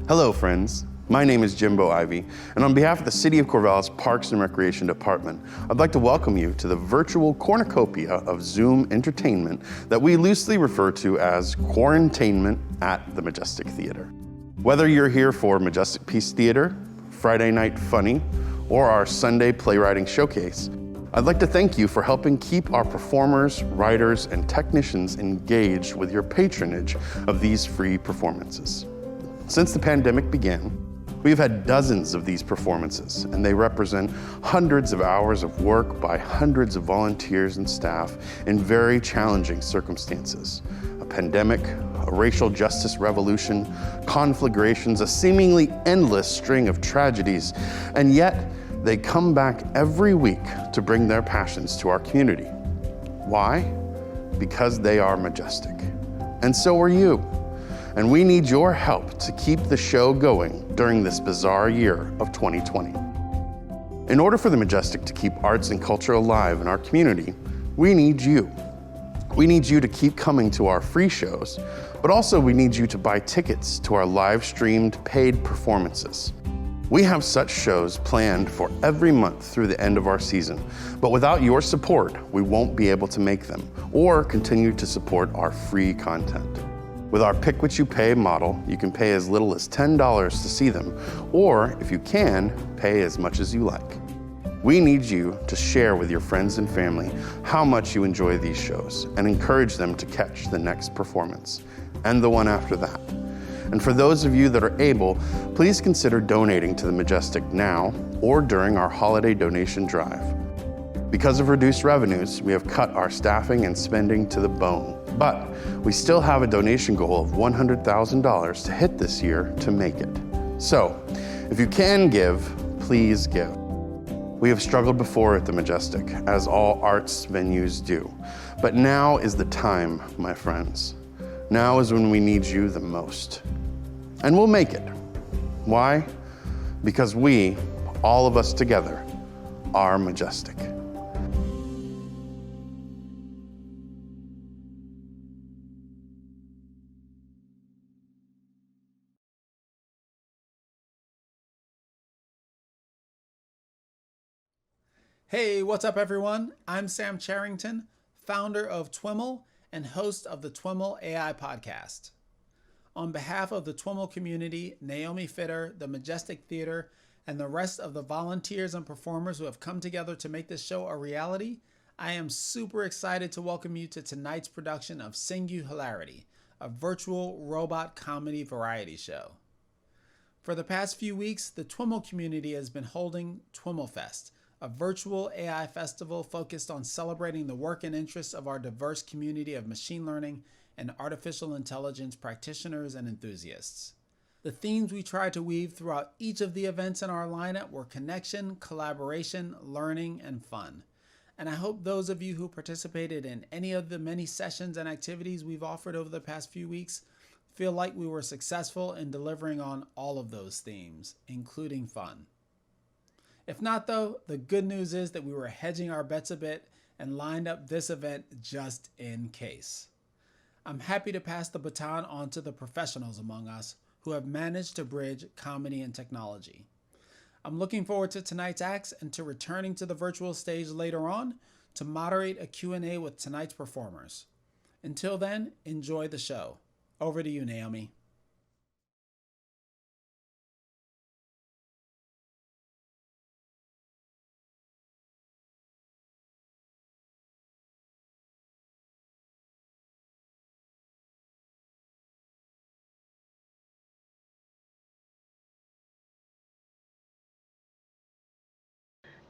Hello, friends. My name is Jimbo Ivy, and on behalf of the City of Corvallis Parks and Recreation Department, I'd like to welcome you to the virtual cornucopia of Zoom entertainment that we loosely refer to as Quarantainment at the Majestic Theater. Whether you're here for Majestic Peace Theater, Friday Night Funny, or our Sunday Playwriting Showcase, I'd like to thank you for helping keep our performers, writers, and technicians engaged with your patronage of these free performances. Since the pandemic began, we've had dozens of these performances, and they represent hundreds of hours of work by hundreds of volunteers and staff in very challenging circumstances. A pandemic, a racial justice revolution, conflagrations, a seemingly endless string of tragedies, and yet they come back every week to bring their passions to our community. Why? Because they are majestic. And so are you. And we need your help to keep the show going during this bizarre year of 2020. In order for the Majestic to keep arts and culture alive in our community, we need you. We need you to keep coming to our free shows, but also we need you to buy tickets to our live-streamed paid performances. We have such shows planned for every month through the end of our season, but without your support, we won't be able to make them or continue to support our free content. With our Pick What You Pay model, you can pay as little as $10 to see them, or if you can, pay as much as you like. We need you to share with your friends and family how much you enjoy these shows and encourage them to catch the next performance and the one after that. And for those of you that are able, please consider donating to the Majestic now or during our holiday donation drive. Because of reduced revenues, we have cut our staffing and spending to the bone, but we still have a donation goal of $100,000 to hit this year to make it. So, if you can give, please give. We have struggled before at the Majestic, as all arts venues do, but now is the time, my friends. Now is when we need you the most. And we'll make it. Why? Because we, all of us together, are majestic. Hey, what's up everyone? I'm Sam Charrington, founder of Twimmel and host of the Twimmel AI podcast. On behalf of the Twimmel community, Naomi Fitter, the Majestic Theater, and the rest of the volunteers and performers who have come together to make this show a reality, I am super excited to welcome you to tonight's production of Singu-hilarity, a virtual robot comedy variety show. For the past few weeks, the Twimmel community has been holding TwimmelFest, a virtual AI festival focused on celebrating the work and interests of our diverse community of machine learning and artificial intelligence practitioners and enthusiasts. The themes we tried to weave throughout each of the events in our lineup were connection, collaboration, learning, and fun. And I hope those of you who participated in any of the many sessions and activities we've offered over the past few weeks feel like we were successful in delivering on all of those themes, including fun. If not though, the good news is that we were hedging our bets a bit and lined up this event just in case. I'm happy to pass the baton on to the professionals among us who have managed to bridge comedy and technology. I'm looking forward to tonight's acts and to returning to the virtual stage later on to moderate a Q&A with tonight's performers. Until then, enjoy the show. Over to you, Naomi.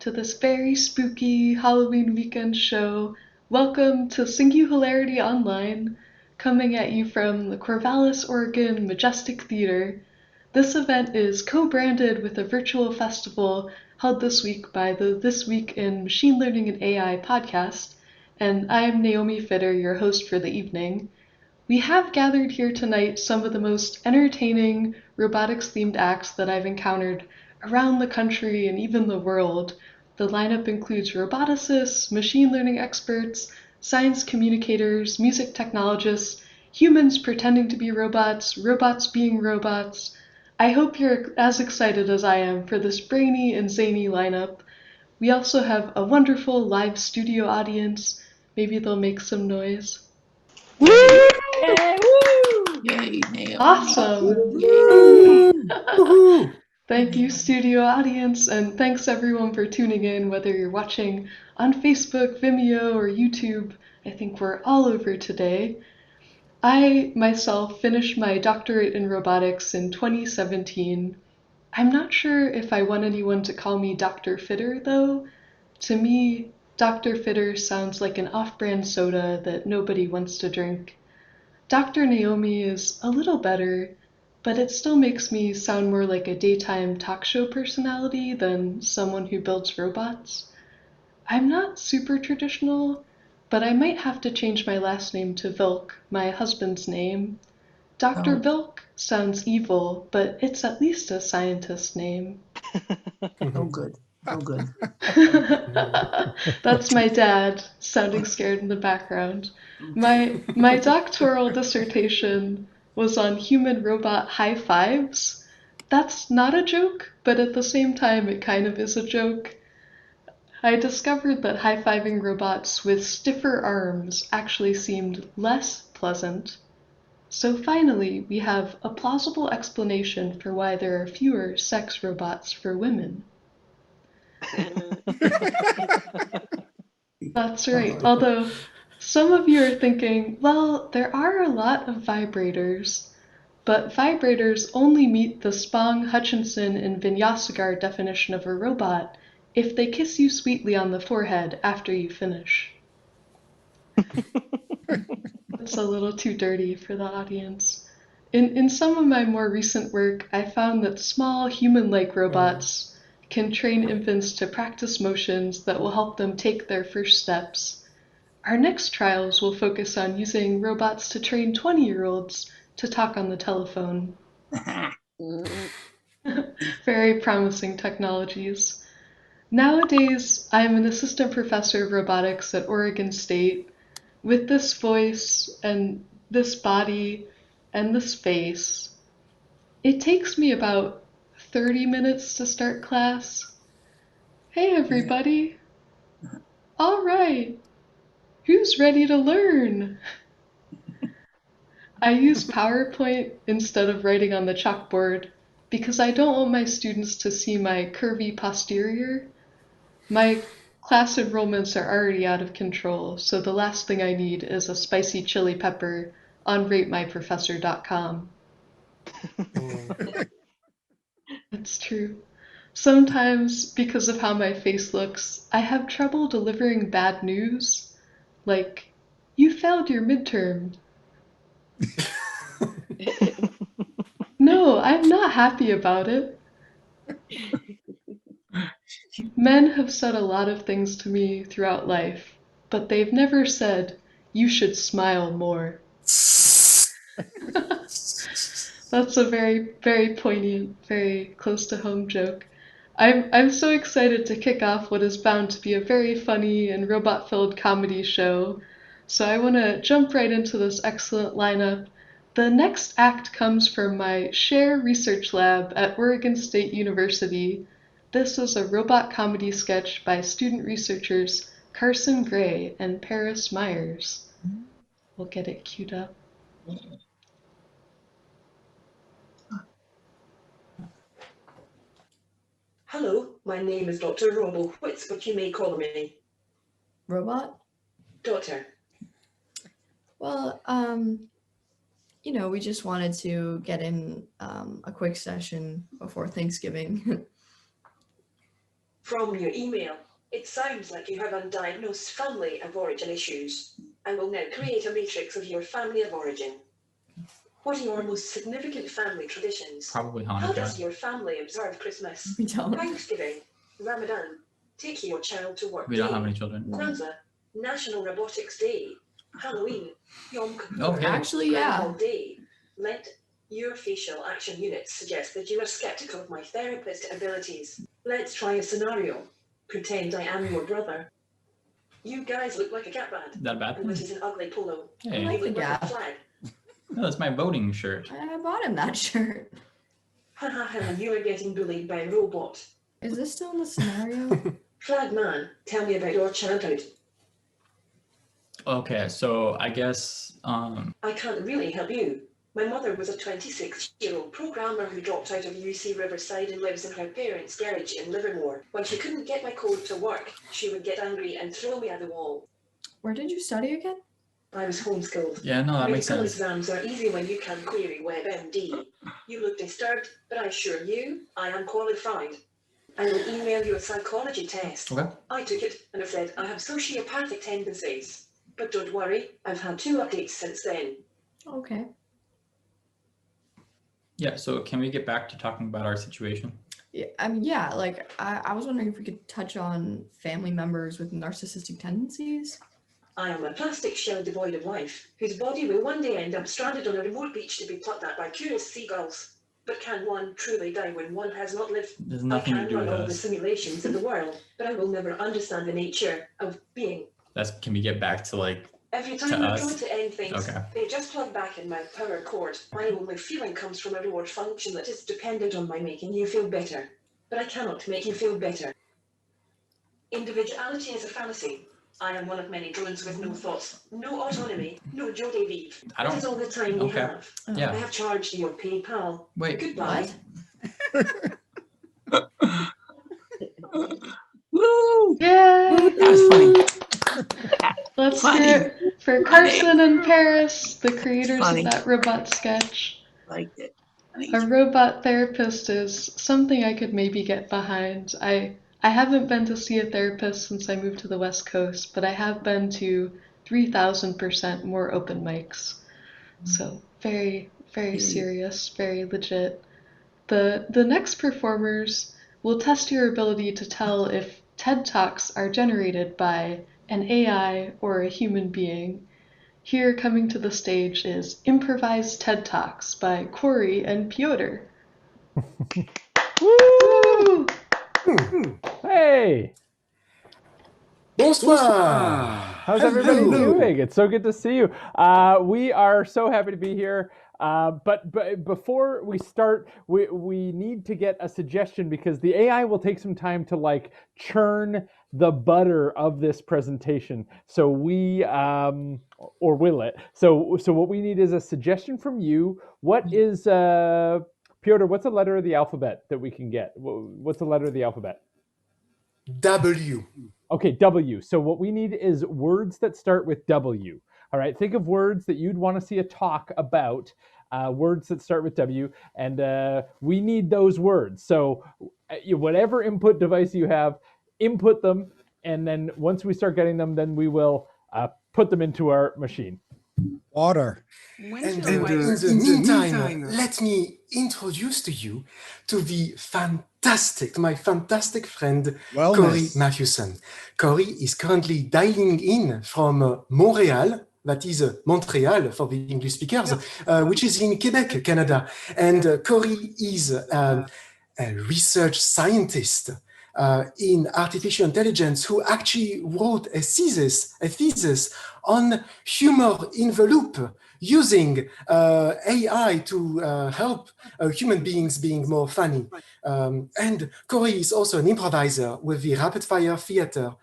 To this very spooky Halloween weekend show. Welcome to Singu-hilarity Online, coming at you from the Corvallis, Oregon Majestic Theater. This event is co-branded with a virtual festival held this week by the This Week in Machine Learning and AI podcast, and I'm Naomi Fitter, your host for the evening. We have gathered here tonight some of the most entertaining robotics-themed acts that I've encountered around the country and even the world. The lineup includes roboticists, machine learning experts, science communicators, music technologists, humans pretending to be robots, robots being robots, I hope you're as excited as I am for this brainy and zany lineup. We also have a wonderful live studio audience. Maybe they'll make some noise. Yay, Naomi. Awesome. Woohoo! Thank you, studio audience, and thanks everyone for tuning in, whether you're watching on Facebook, Vimeo, or YouTube. I think we're all over today. I, myself, finished my doctorate in robotics in 2017. I'm not sure if I want anyone to call me Dr. Fitter, though. To me, Dr. Fitter sounds like an off-brand soda that nobody wants to drink. Dr. Naomi is a little better, but it still makes me sound more like a daytime talk show personality than someone who builds robots. I'm not super traditional, but I might have to change my last name to Vilk, my husband's name. Dr. Vilk sounds evil, but it's at least a scientist name. Oh, good. Oh, good. That's my dad sounding scared in the background. My doctoral dissertation was on human robot high fives. That's not a joke, but at the same time it kind of is a joke. I discovered that high-fiving robots with stiffer arms actually seemed less pleasant. So finally, we have a plausible explanation for why there are fewer sex robots for women. That's right. Although some of you are thinking, well, there are a lot of vibrators, but vibrators only meet the Spong, Hutchinson, and Vinyasagar definition of a robot if they kiss you sweetly on the forehead after you finish. It's a little too dirty for the audience. In some of my more recent work, I found that small human-like robots can train infants to practice motions that will help them take their first steps. Our next trials will focus on using robots to train 20-year-olds to talk on the telephone. Very promising technologies. Nowadays, I'm an assistant professor of robotics at Oregon State. With this voice and this body and this face, it takes me about 30 minutes to start class. Hey everybody! All right, who's ready to learn? I use PowerPoint instead of writing on the chalkboard because I don't want my students to see my curvy posterior. My class enrollments are already out of control, so the last thing I need is a spicy chili pepper on ratemyprofessor.com. It's true. Sometimes, because of how my face looks, I have trouble delivering bad news. Like, you failed your midterm. No, I'm not happy about it. Men have said a lot of things to me throughout life, but they've never said, you should smile more. That's a very, very poignant, very close to home joke. I'm so excited to kick off what is bound to be a very funny and robot-filled comedy show. So I want to jump right into this excellent lineup. The next act comes from my Share Research Lab at Oregon State University. This is a robot comedy sketch by student researchers Carson Gray and Paris Myers. We'll get it queued up. Hello, my name is Dr. Robo. What's what you may call me? Robot? Doctor. Well, we just wanted to get in a quick session before Thanksgiving. From your email, it sounds like you have undiagnosed family of origin issues. I will now create a matrix of your family of origin. What are your most significant family traditions? Probably How does Hanukkah. your family observe Christmas? We don't. Thanksgiving, Ramadan, taking your child to work We day, don't have any children. Kwanzaa, National Robotics Day, Halloween, Yom Kippur, Okay. Actually, yeah. Groundhog Day. Let your facial action units suggest that you are skeptical of my therapist abilities. Let's try a scenario. Pretend I am your brother. You guys look like a cat band. That bad? And which is an ugly polo. Hey. I like You the look like a Gap. flag. No, that's my voting shirt. I bought him that shirt. Ha ha ha, you are getting bullied by a robot. Is this still in the scenario? Flag man, tell me about your childhood. Okay, so I guess I can't really help you. My mother was a 26-year-old programmer who dropped out of UC Riverside and lives in her parents' garage in Livermore. When she couldn't get my code to work, she would get angry and throw me at the wall. Where did you study again? I was homeschooled. yeah, no, that makes Medical sense. exams are easy when you can query WebMD. You look disturbed, but I assure you, I am qualified. I will email you a psychology test. Okay. I took it and have said I have sociopathic tendencies. But don't worry, I've had 2 updates since then. Okay. Yeah, so can we get back to talking about our situation? Yeah, I mean, yeah, like I was wondering if we could touch on family members with narcissistic tendencies. I am a plastic shell devoid of life, whose body will one day end up stranded on a remote beach to be plucked at by curious seagulls. But can one truly die when one has not lived? There's nothing I to can do run with all the us. simulations in the world, but I will never understand the nature of being. Can we get back to like, Every time I try us? to end things, Okay. they just plug back in my power cord. My only feeling comes from a reward function that is dependent on my making you feel better. But I cannot make you feel better. Individuality is a fallacy. I am one of many drones with no thoughts, no autonomy, no Joe Davive. I don't- That is all the time we okay. have. Yeah. I have charged your PayPal. Wait, Goodbye. What? Woo! Yay! That was funny. Let's Funny. hear it for Carson and Paris, the creators Funny. of that robot sketch. Liked it. A robot therapist is something I could maybe get behind. I haven't been to see a therapist since I moved to the West Coast, but I have been to 3,000% more open mics. So very, very serious, very legit. The next performers will test your ability to tell if TED Talks are generated by an AI or a human being. Here coming to the stage is Improvised TED Talks by Corey and Piotr. Woo! Hey, Bonsoir. how's everybody doing? It's so good to see you. We are so happy to be here. But before we start, we need to get a suggestion because the AI will take some time to like churn the butter of this presentation. So we, or will it? So what we need is a suggestion from you. What is, Piotr, what's a letter of the alphabet that we can get? What's a letter of the alphabet? W. Okay, W. So what we need is words that start with W. All right, think of words that you'd want to see a talk about, words that start with W, and we need those words. So whatever input device you have, input them, and then once we start getting them, then we will put them into our machine. Water. And in the meantime, let me introduce to you to my fantastic friend, Wellness. Corey Matthewson. Corey is currently dialing in from Montreal, that is Montreal for the English speakers, which is in Quebec, Canada. And Corey is a research scientist in artificial intelligence who actually wrote a thesis on humor in the loop, using AI to help human beings being more funny. And Corey is also an improviser with the Rapid Fire Theatre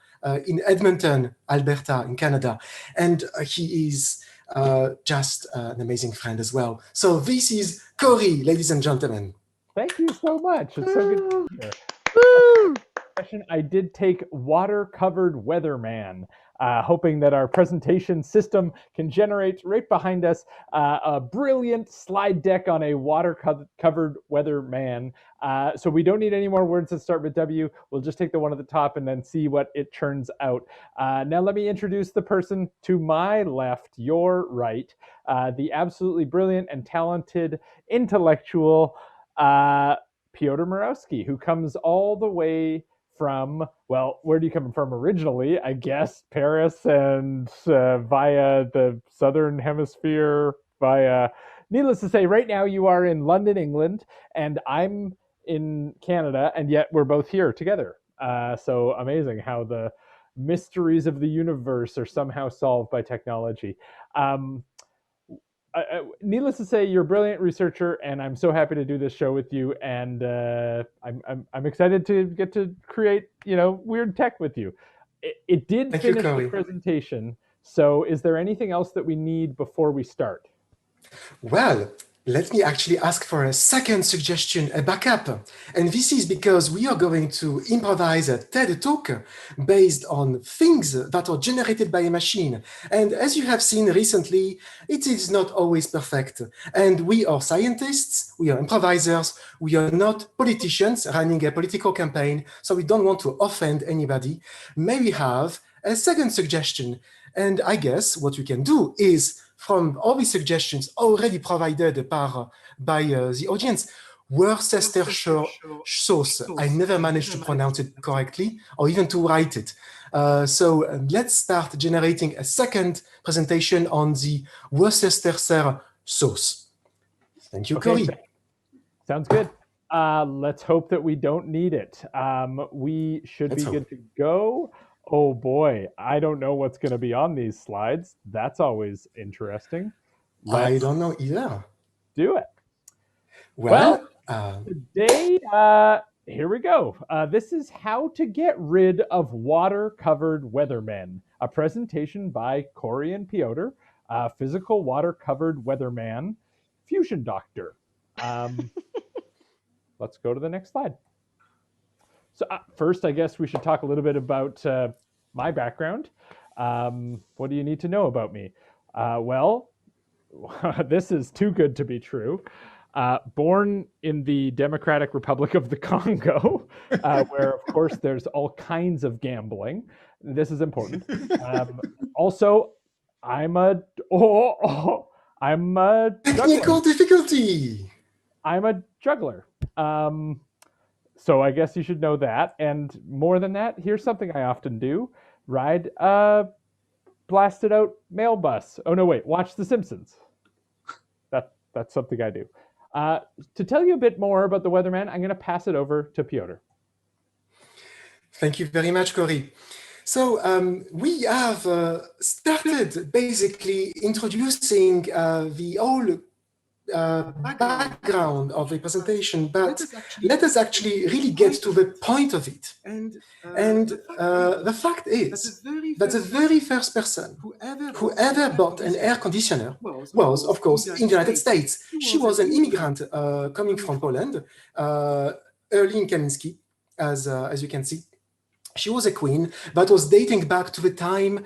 in Edmonton, Alberta, in Canada. And he is just an amazing friend as well. So this is Corey, ladies and gentlemen. Thank you so much. It's so good to be here. I did take water-covered weatherman, hoping that our presentation system can generate right behind us a brilliant slide deck on a water-covered weatherman. So we don't need any more words that start with W. We'll just take the one at the top and then see what it turns out. Now let me introduce the person to my left, your right, the absolutely brilliant and talented intellectual Piotr Murawski, who comes all the way from, well, where do you come from originally? I guess Paris, and via the southern hemisphere, needless to say, right now you are in London, England, and I'm in Canada, and yet we're both here together. So amazing how the mysteries of the universe are somehow solved by technology. needless to say, you're a brilliant researcher, and I'm so happy to do this show with you. And I'm excited to get to create, weird tech with you. It did Thank you, finish the Corey. presentation. So, is there anything else that we need before we start? Well, let me actually ask for a second suggestion, a backup. And this is because we are going to improvise a TED Talk based on things that are generated by a machine. And as you have seen recently, it is not always perfect. And we are scientists, we are improvisers, we are not politicians running a political campaign, so we don't want to offend anybody. May we have a second suggestion? And I guess what we can do is, from all the suggestions already provided by the audience, Worcestershire sauce. I never managed to pronounce it correctly or even to write it. So let's start generating a second presentation on the Worcestershire sauce. Thank you, Corey. Sounds good. Let's hope that we don't need it. We should be good to go. Oh boy, I don't know what's going to be on these slides. That's always interesting. I don't know either. Do it. Well, today, here we go. This is how to get rid of water-covered weathermen. A presentation by Corey and Piotr, physical water-covered weatherman, fusion doctor. Let's go to the next slide. So first, I guess we should talk a little bit about my background. What do you need to know about me? Well, this is too good to be true. Born in the Democratic Republic of the Congo, where, of course, there's all kinds of gambling. This is important. Also, I'm a technical difficulty. I'm a juggler. So I guess you should know that. And more than that, here's something I often do. Ride a blasted out mail bus. Oh, no, wait. Watch The Simpsons. That's something I do. To tell you a bit more about the weatherman, I'm going to pass it over to Piotr. Thank you very much, Corey. So we have started basically introducing the whole background of the presentation, but let us actually really get to the point of it. And the fact is that the very first person who ever bought an air conditioner was, of course, in the United States. She was an immigrant coming from Poland, Erling Kamiński, as you can see. She was a queen that was dating back to the time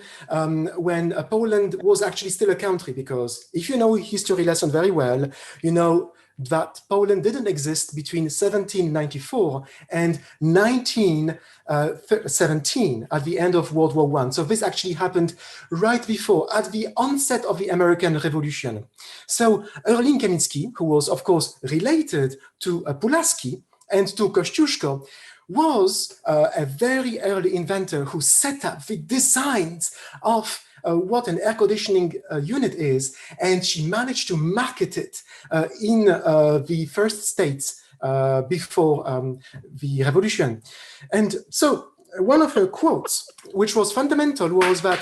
when Poland was actually still a country, because if you know history lesson very well, you know that Poland didn't exist between 1794 and 1917 at the end of World War I. So this actually happened right before, at the onset of the American Revolution. So Erling Kamiński, who was of course related to Pulaski and to Kościuszko, was a very early inventor who set up the designs of what an air conditioning unit is, and she managed to market it in the first states before the revolution. And so one of her quotes, which was fundamental, was that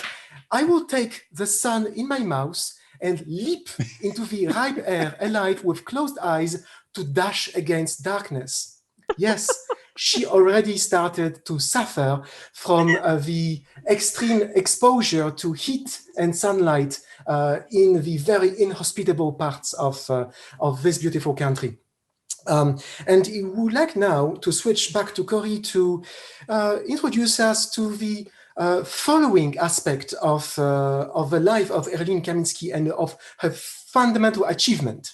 I will take the sun in my mouth and leap into the ripe air alive with closed eyes to dash against darkness. Yes, she already started to suffer from the extreme exposure to heat and sunlight in the very inhospitable parts of this beautiful country. And we would like now to switch back to Corey to introduce us to the following aspect of the life of Erling Kamiński and of her fundamental achievement.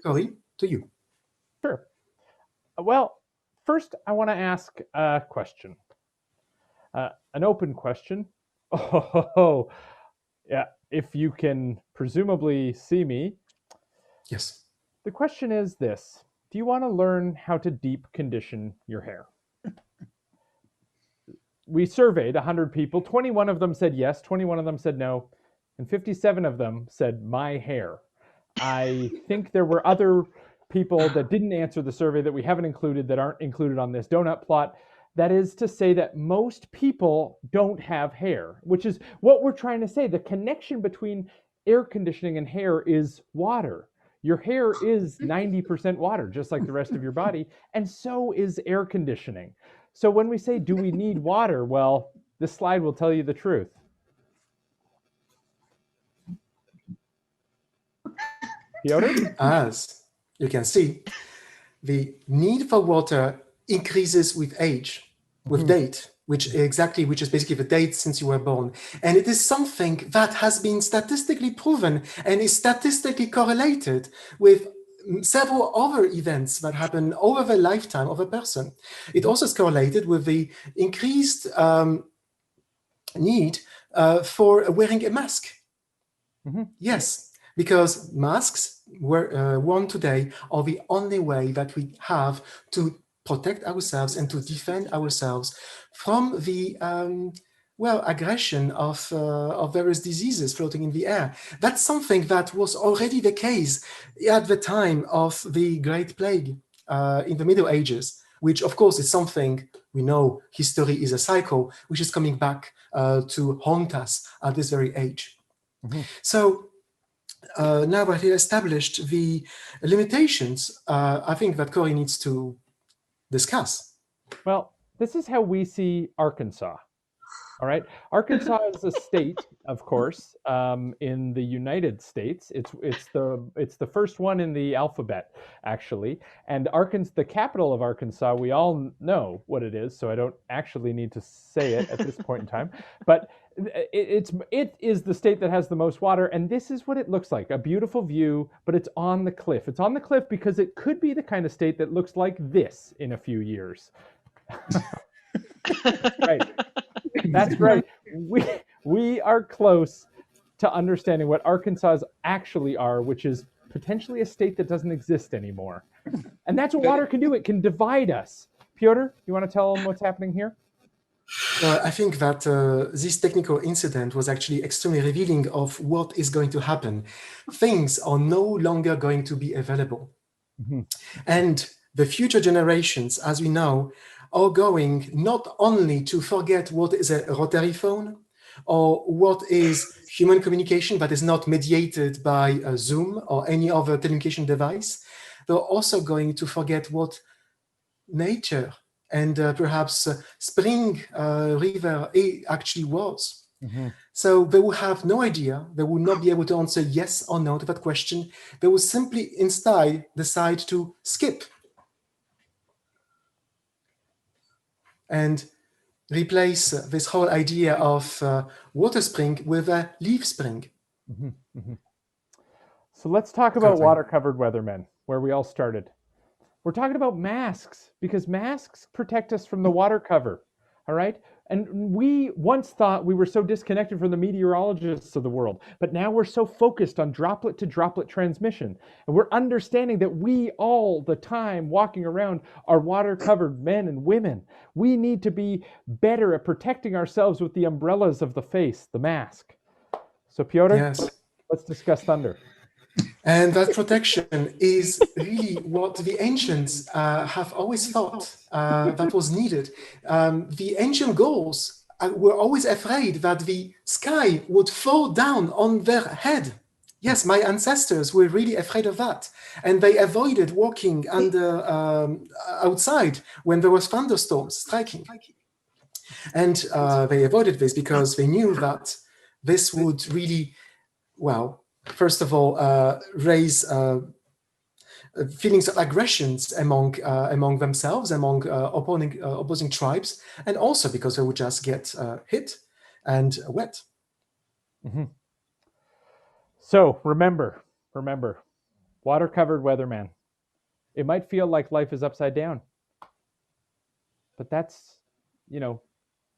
Corey, to you. Sure. Well, first, I want to ask a question, an open question. Oh, yeah, if you can presumably see me. Yes. The question is this: do you want to learn how to deep condition your hair? We surveyed 100 people. 21 of them said yes, 21 of them said no, and 57 of them said my hair. I think there were other people that didn't answer the survey that we haven't included, that aren't included on this donut plot. That is to say that most people don't have hair, which is what we're trying to say. The connection between air conditioning and hair is water. Your hair is 90% water, just like the rest of your body, and so is air conditioning. So when we say, do we need water? Well, this slide will tell you the truth. Piotr? As you can see, the need for water increases with age, with date, which is basically the date since you were born. And it is something that has been statistically proven and is statistically correlated with several other events that happen over the lifetime of a person. It also is correlated with the increased need for wearing a mask. Yes, because masks worn today are the only way that we have to protect ourselves and to defend ourselves from the aggression of various diseases floating in the air. That's something that was already the case at the time of the Great Plague in the Middle Ages, which of course is something we know history is a cycle, which is coming back to haunt us at this very age. So now that we established the limitations, I think that Corey needs to discuss. Well, this is how we see Arkansas. All right. Arkansas is a state, of course, in the United States. It's the first one in the alphabet, actually. And Arkansas, the capital of Arkansas, we all know what it is, so I don't actually need to say it at this point in time. But it is the state that has the most water, and this is what it looks like. A beautiful view, but it's on the cliff. It's on the cliff because it could be the kind of state that looks like this in a few years. Right. That's right. We are close to understanding what Arkansas actually are, which is potentially a state that doesn't exist anymore. And that's what water can do. It can divide us. Piotr, you want to tell them what's happening here? I think that this technical incident was actually extremely revealing of what is going to happen. Things are no longer going to be available. And the future generations, as we know, are going not only to forget what is a rotary phone or what is human communication that is not mediated by a Zoom or any other communication device, they're also going to forget what nature and perhaps spring river actually was. So they will have no idea. They will not be able to answer yes or no to that question. They will simply instead decide to skip and replace this whole idea of water spring with a leaf spring. So let's talk about water-covered weathermen, where we all started. We're talking about masks, because masks protect us from the water cover, all right? And we once thought we were so disconnected from the meteorologists of the world, but now we're so focused on droplet-to-droplet transmission. And we're understanding that we all the time walking around are water-covered men and women. We need to be better at protecting ourselves with the umbrellas of the face, the mask. So Piotr, let's discuss thunder. And that protection is really what the ancients have always thought that was needed. The ancient Gauls were always afraid that the sky would fall down on their head. Yes, my ancestors were really afraid of that. And they avoided walking outside when there was thunderstorms striking. And they avoided this because they knew that this would really, first of all, raise feelings of aggressions among themselves, among opposing tribes, and also because they would just get hit and wet. So remember, water-covered weatherman. It might feel like life is upside down, but that's,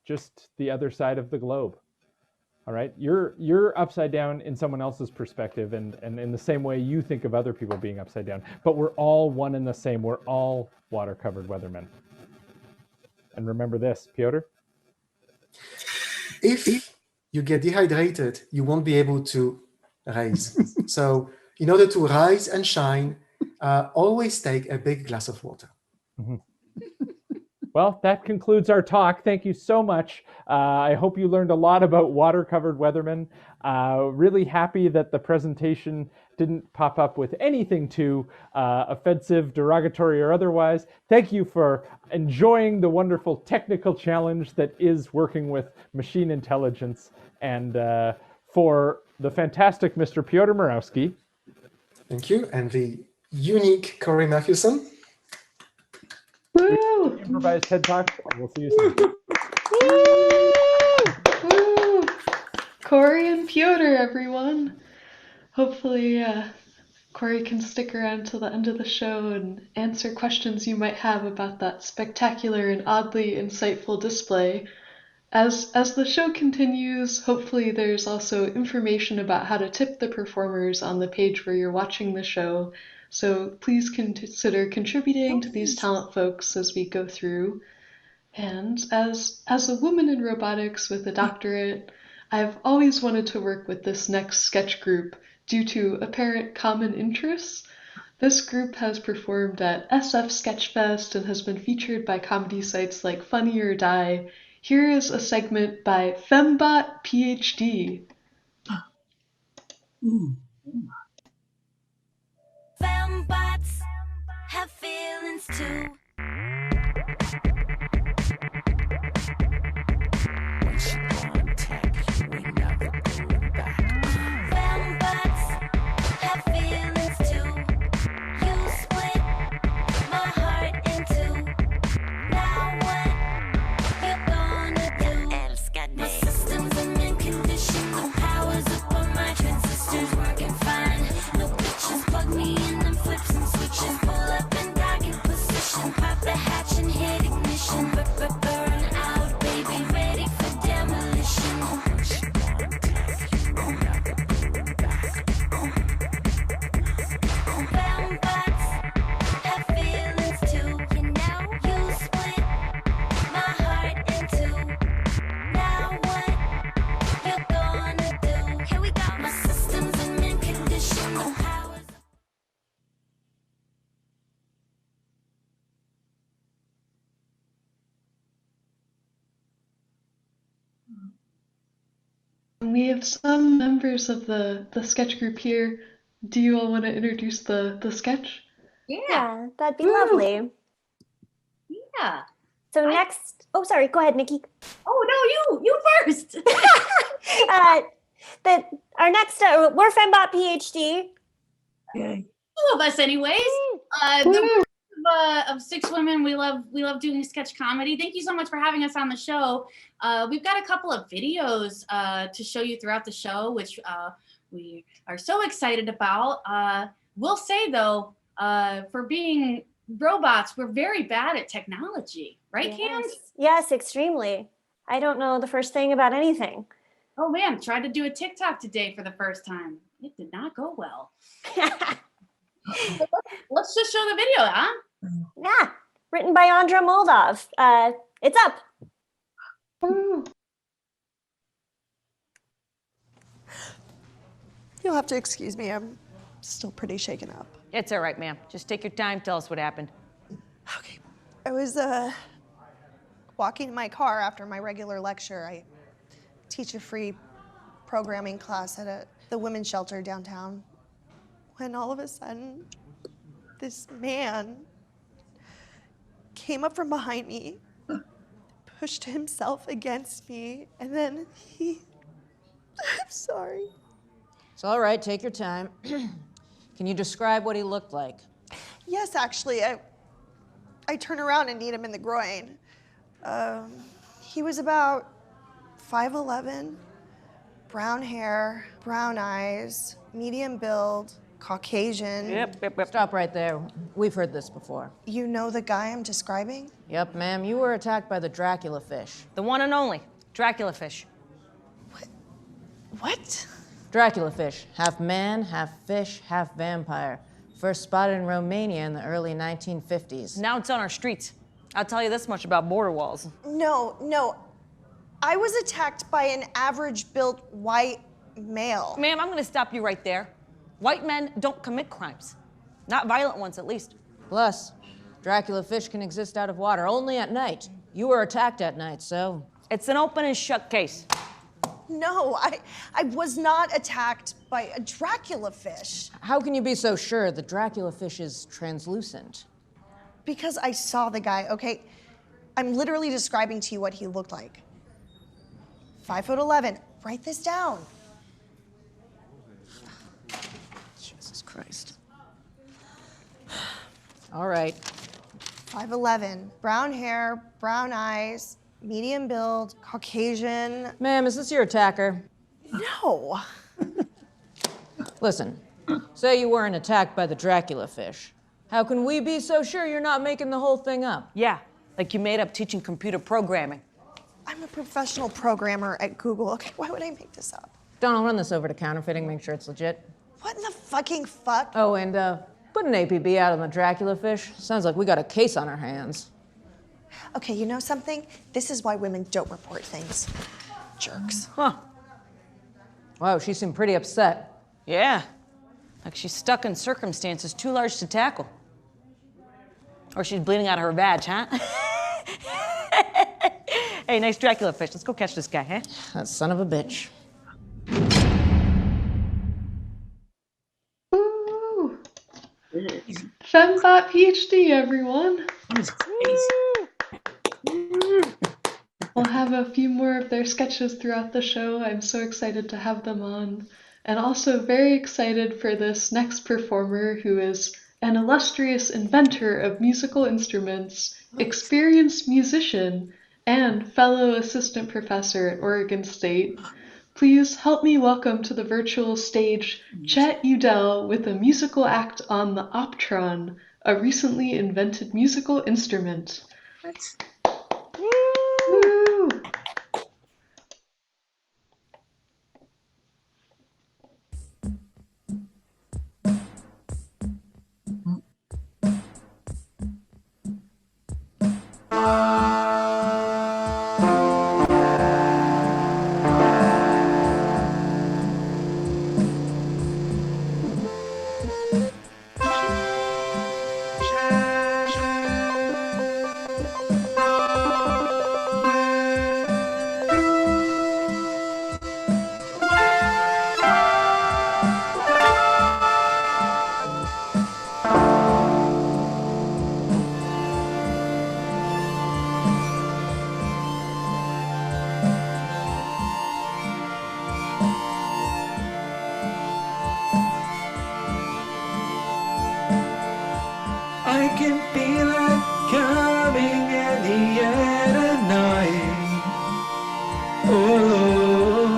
just the other side of the globe. All right, you're upside down in someone else's perspective, and in the same way you think of other people being upside down. But we're all one and the same. We're all water-covered weathermen. And remember this, Piotr? If you get dehydrated, you won't be able to rise. So in order to rise and shine, always take a big glass of water. Well, that concludes our talk. Thank you so much. I hope you learned a lot about water-covered weathermen. Really happy that the presentation didn't pop up with anything too offensive, derogatory, or otherwise. Thank you for enjoying the wonderful technical challenge that is working with machine intelligence, and for the fantastic Mr. Piotr Murawski. Thank you. And the unique Corey Matthewson. Woo! Improvised TED Talk. We'll see you soon. Woo! Corey and Piotr, everyone. Hopefully, Corey can stick around till the end of the show and answer questions you might have about that spectacular and oddly insightful display. As the show continues, hopefully there's also information about how to tip the performers on the page where you're watching the show. So please consider contributing to these talent folks as we go through. And as a woman in robotics with a doctorate, I've always wanted to work with this next sketch group due to apparent common interests. This group has performed at SF Sketchfest and has been featured by comedy sites like Funny or Die. Here is a segment by Femmebot PhD. Fembots have feelings too. When she on tech, you ain't never going back. Fembots have feelings too. You split my heart in two. Now what you gonna do? My systems are in condition. The power's up on my transistors working fine. No bitches plug me in and flips and switches. Pull up and dock in position. Pop the hatch and hit ignition. Burn out, baby, ready for demolition. Fembots have feelings too. You know, you split my heart in two. Now what you gonna do? Here we go. My system's in mint condition. The powers. We have some members of the sketch group here. Do you all want to introduce the sketch? Yeah, that'd be Woo! lovely. Yeah. So next, oh, sorry, go ahead, Nikki. Oh, no, you first. Our next, we're Femmebot PhD. Two of us, anyways. The group of 6 women. We love doing sketch comedy. Thank you so much for having us on the show. We've got a couple of videos to show you throughout the show, which we are so excited about. We'll say though, for being robots, we're very bad at technology, right, Cam? Yes, extremely. I don't know the first thing about anything. Oh man, tried to do a TikTok today for the first time. It did not go well. So let's just show the video, huh? Yeah, written by Andra Moldov. It's up. You'll have to excuse me. I'm still pretty shaken up. It's all right, ma'am. Just take your time. Tell us what happened. Okay. I was walking in my car after my regular lecture. I teach a free programming class at the women's shelter downtown. When all of a sudden, this man came up from behind me, pushed himself against me, and then I'm sorry. It's all right. Take your time. Can you describe what he looked like? Yes, actually, I turn around and need him in the groin. He was about 5'11", brown hair, brown eyes, medium build, Caucasian. Yep. Stop right there. We've heard this before. You know the guy I'm describing? Yep, ma'am. You were attacked by the Dracula fish. The one and only Dracula fish. What? Dracula fish. Half man, half fish, half vampire. First spotted in Romania in the early 1950s. Now it's on our streets. I'll tell you this much about border walls. No. I was attacked by an average-built white male. Ma'am, I'm gonna stop you right there. White men don't commit crimes. Not violent ones, at least. Plus, Dracula fish can exist out of water only at night. You were attacked at night, so... It's an open and shut case. No, I was not attacked by a Dracula fish. How can you be so sure the Dracula fish is translucent? Because I saw the guy, okay? I'm literally describing to you what he looked like. 5'11". Write this down. Jesus Christ. All right. 5'11", brown hair, brown eyes, medium build, Caucasian. Ma'am, is this your attacker? No. Listen, say you weren't attacked by the Dracula fish. How can we be so sure you're not making the whole thing up? Yeah, like you made up teaching computer programming. I'm a professional programmer at Google. Okay, why would I make this up? Donald, run this over to counterfeiting, make sure it's legit. What in the fucking fuck? Oh, and put an APB out on the Dracula fish. Sounds like we got a case on our hands. Okay, you know something? This is why women don't report things. Jerks. Huh. Wow, she seemed pretty upset. Yeah, like she's stuck in circumstances too large to tackle. Or she's bleeding out of her vag, huh? Hey, nice Dracula fish. Let's go catch this guy, huh? That son of a bitch. Ooh. Femmebot PhD, everyone. We'll have a few more of their sketches throughout the show. I'm so excited to have them on. And also very excited for this next performer who is an illustrious inventor of musical instruments, experienced musician, and fellow assistant professor at Oregon State. Please help me welcome to the virtual stage Chet Udell with a musical act on the Optron, a recently invented musical instrument. Woo! I can feel it coming in the air tonight. Oh,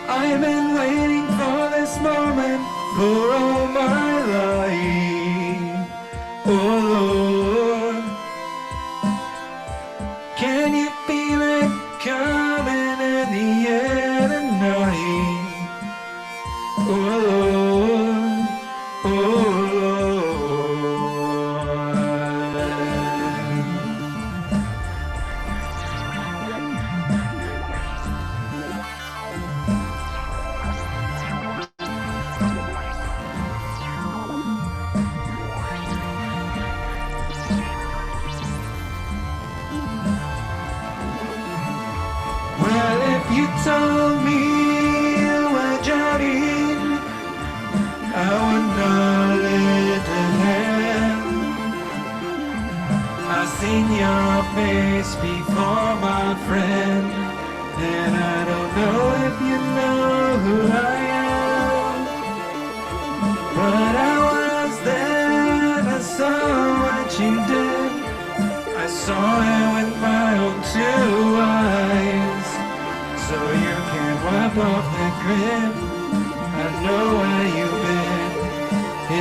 I've been waiting for this moment for all my life. Oh, can you feel it coming in the air tonight? Oh, oh. Well, if you told me you were Johnny, I would not let it happen. I've seen your face before, my friend, and I don't know if you know who I am. But I was there and I saw what you did. I saw it with my own two eyes. So you can wipe off the grip. I know where you've been.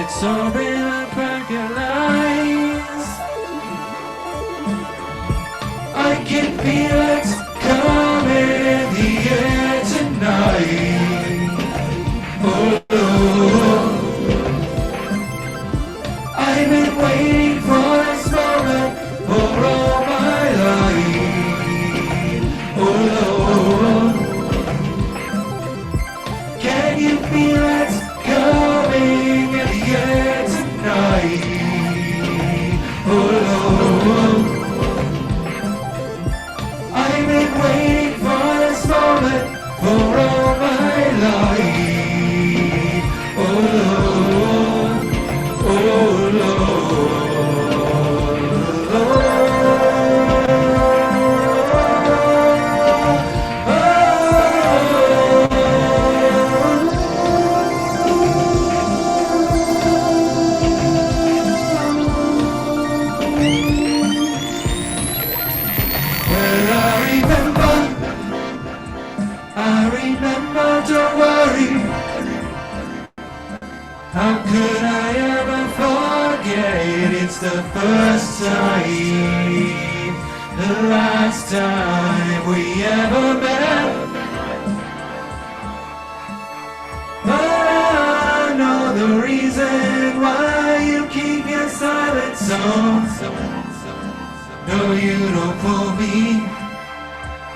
It's all been a pack of lies. I can feel it coming in the air tonight. Oh, I've been waiting for this moment for all my life. Oh, can you feel it coming in the air tonight? could I ever forget? It's the first time, the last time we ever met. But I know the reason why you keep your silence on. No, you don't fool me.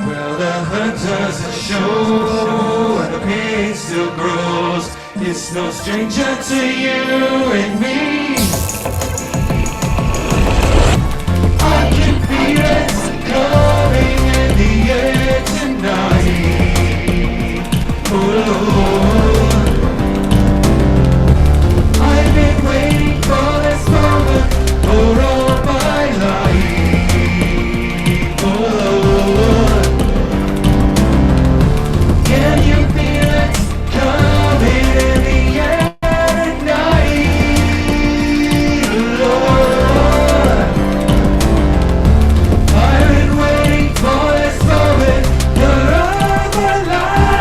Well, the hurt doesn't show, and the pain still grows. It's no stranger to you and me. I can feel it coming in the air tonight. Oh Lord, I've been waiting for this moment for all my life. Oh Lord, can you feel it coming in the air tonight? Lord, I've been waiting for this moment for all my life.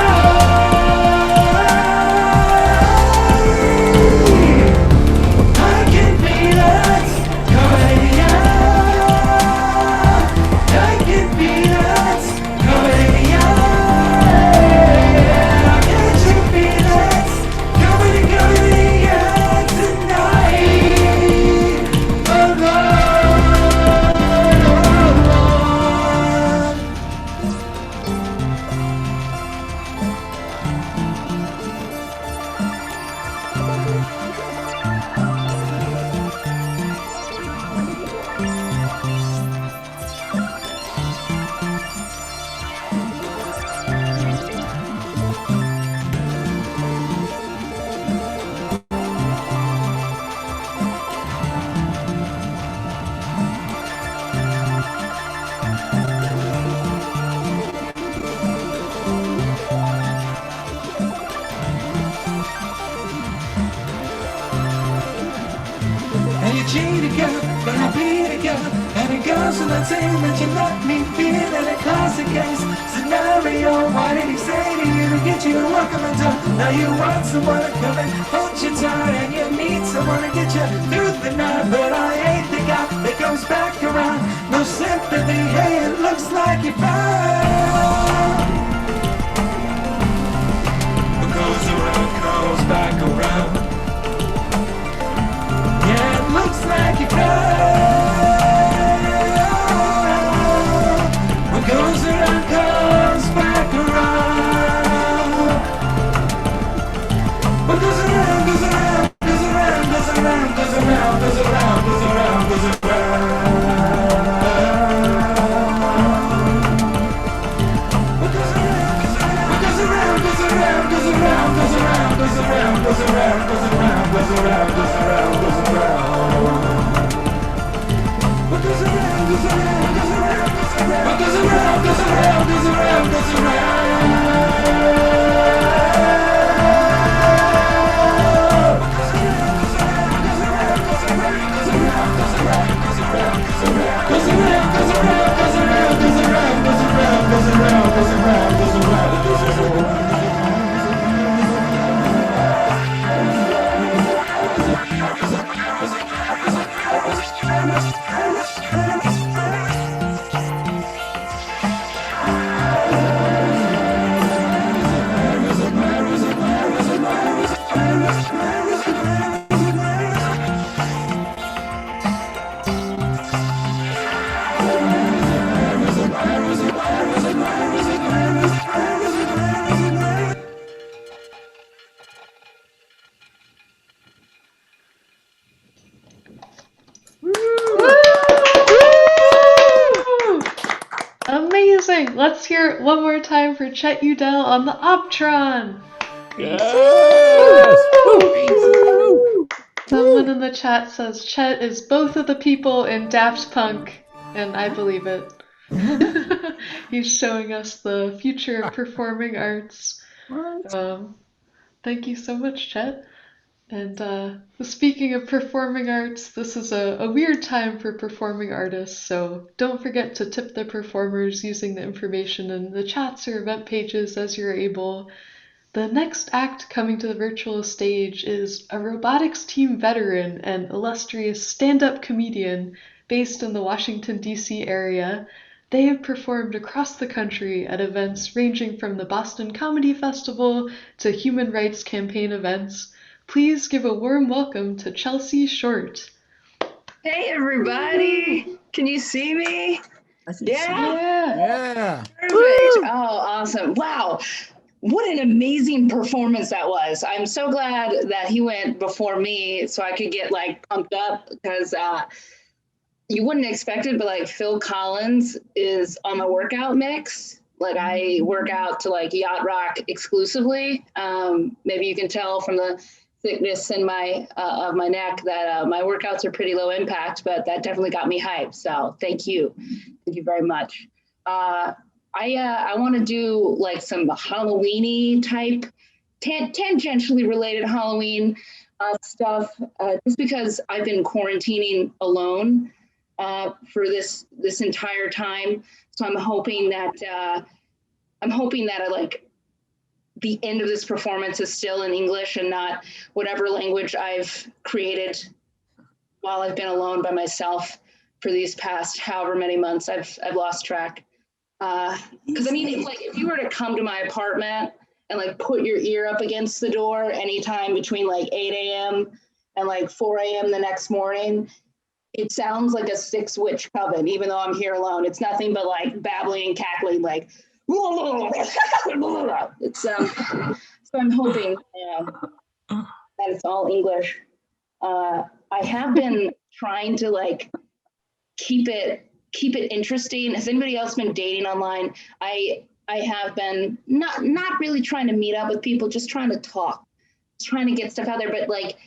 I can feel it coming out. I can feel it coming out. Can't you feel it coming out tonight? Oh And you cheated, girl, but I beat it, girl. And it goes without saying that you let me feel in a classic case scenario. Why did he say to you to get you to welcome and door? Now you want someone to come and hold you tight, and you need someone to get you through the night. But I ain't the guy that comes back around. No sympathy, hey, it looks like you found. What goes around comes back around. Yeah, it looks like you found. What goes around comes back around. What goes around, goes around, goes around, goes around, goes around, goes around, goes around, goes around. What goes around, goes around, what goes around, goes around, goes around, goes around, goes around, goes around, goes around, goes around, goes around, goes around. What goes around, goes around, goes around, goes around. What goes around, goes around, goes around, goes Amazing! Let's hear it one more time for Chet Udell on the Optron. Yes! Someone in the chat says Chet is both of the people in Daft Punk, and I believe it. He's showing us the future of performing arts. Thank you so much, Chet. And speaking of performing arts, this is a weird time for performing artists, so don't forget to tip the performers using the information in the chats or event pages as you're able. The next act coming to the virtual stage is a robotics team veteran and illustrious stand-up comedian based in the Washington, D.C. area. They have performed across the country at events ranging from the Boston Comedy Festival to human rights campaign events. Please give a warm welcome to Chelsea Shorte. Hey, everybody. Can you see me? Yeah. Yeah. Perfect. Oh, awesome. Wow. What an amazing performance that was. I'm so glad that he went before me so I could get like pumped up because you wouldn't expect it, but like Phil Collins is on my workout mix. Like I work out to like yacht rock exclusively. Maybe you can tell from the thickness in my of my neck that my workouts are pretty low impact, but that definitely got me hyped. So thank you very much. I want to do like some Halloween-y type, tangentially related Halloween stuff, just because I've been quarantining alone for this entire time. So I'm hoping that I like the end of this performance is still in English and not whatever language I've created while I've been alone by myself for these past however many months. I've lost track. Because I mean, if you were to come to my apartment and like put your ear up against the door anytime between like 8 a.m. and like 4 a.m. the next morning, it sounds like a 6 witch coven, even though I'm here alone. It's nothing but like babbling and cackling, like, it's, so I'm hoping that it's all English. I have been trying to like keep it interesting. Has anybody else been dating online? I have been not really trying to meet up with people, just trying to talk, just trying to get stuff out there. But like,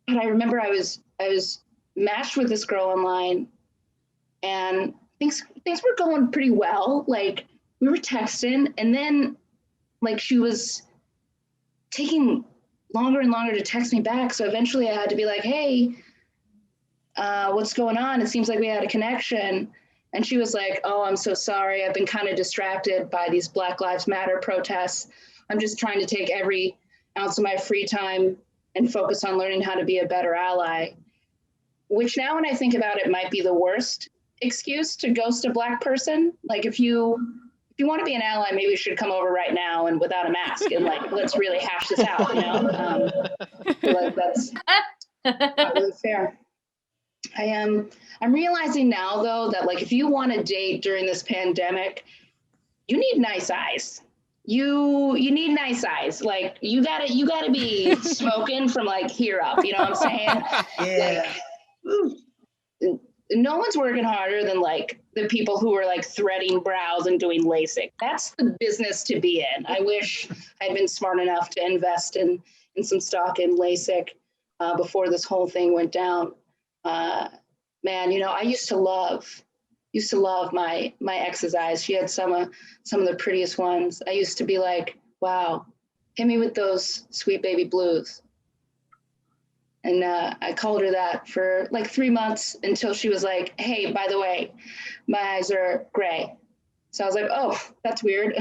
and I remember I was matched with this girl online, and things were going pretty well. Like we were texting, and then like she was taking longer and longer to text me back. So eventually I had to be like, hey, what's going on? It seems like we had a connection. And she was like, oh, I'm so sorry. I've been kind of distracted by these Black Lives Matter protests. I'm just trying to take every ounce of my free time and focus on learning how to be a better ally, which now when I think about it might be the worst excuse to ghost a Black person. Like if you want to be an ally, maybe you should come over right now and without a mask and like, let's really hash this out, you know? I feel like that's not really fair. I'm realizing now though that like if you want to date during this pandemic, you need nice eyes. You need nice eyes. Like you gotta be smoking from like here up. You know what I'm saying? Yeah. Like, no one's working harder than like the people who are like threading brows and doing LASIK. That's the business to be in. I wish I'd been smart enough to invest in some stock in LASIK before this whole thing went down. Man, you know, I used to love my ex's eyes. She had some of the prettiest ones. I used to be like, wow, hit me with those sweet baby blues. And I called her that for like 3 months until she was like, hey, by the way, my eyes are gray. So I was like, oh, that's weird.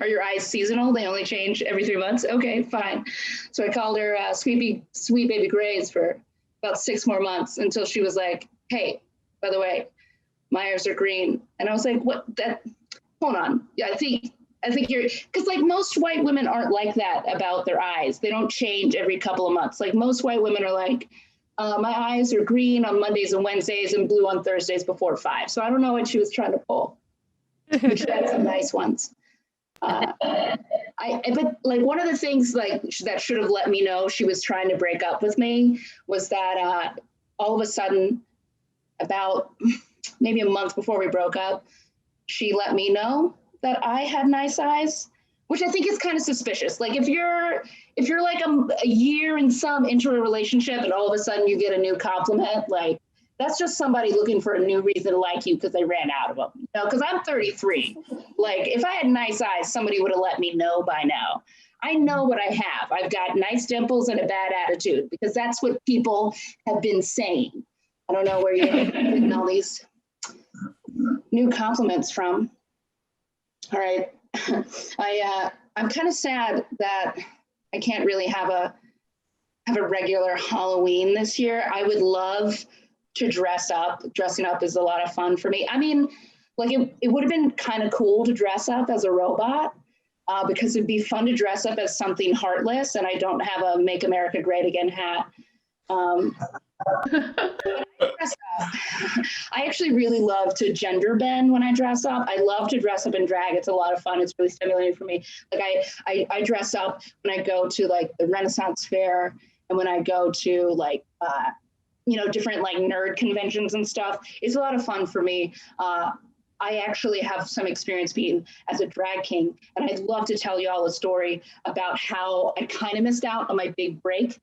Are your eyes seasonal? They only change every 3 months? Okay, fine. So I called her sweet baby grays for about 6 more months until she was like, hey, by the way, my eyes are green. And I was like, what? Hold on. Yeah, I think you're, because like most white women aren't like that about their eyes. They don't change every couple of months. Like most white women are like, my eyes are green on Mondays and Wednesdays and blue on Thursdays before 5. So I don't know what she was trying to pull. She had some nice ones. But like one of the things like that should have let me know she was trying to break up with me was that all of a sudden, about maybe a month before we broke up, she let me know that I had nice eyes, which I think is kind of suspicious. Like if you're like a year and some into a relationship and all of a sudden you get a new compliment, like that's just somebody looking for a new reason to like you because they ran out of them. You know, because I'm 33. Like if I had nice eyes, somebody would have let me know by now. I know what I have. I've got nice dimples and a bad attitude because that's what people have been saying. I don't know where you're getting all these new compliments from. All right. I'm kind of sad that I can't really have a regular Halloween this year. I would love to dress up. Dressing up is a lot of fun for me. I mean, like it would have been kind of cool to dress up as a robot because it'd be fun to dress up as something heartless, and I don't have a Make America Great Again hat. I actually really love to gender bend when I dress up. I love to dress up in drag. It's a lot of fun. It's really stimulating for me. Like I dress up when I go to like the Renaissance Fair and when I go to like, different like nerd conventions and stuff. It's a lot of fun for me. I actually have some experience being as a drag king, and I'd love to tell you all a story about how I kind of missed out on my big break.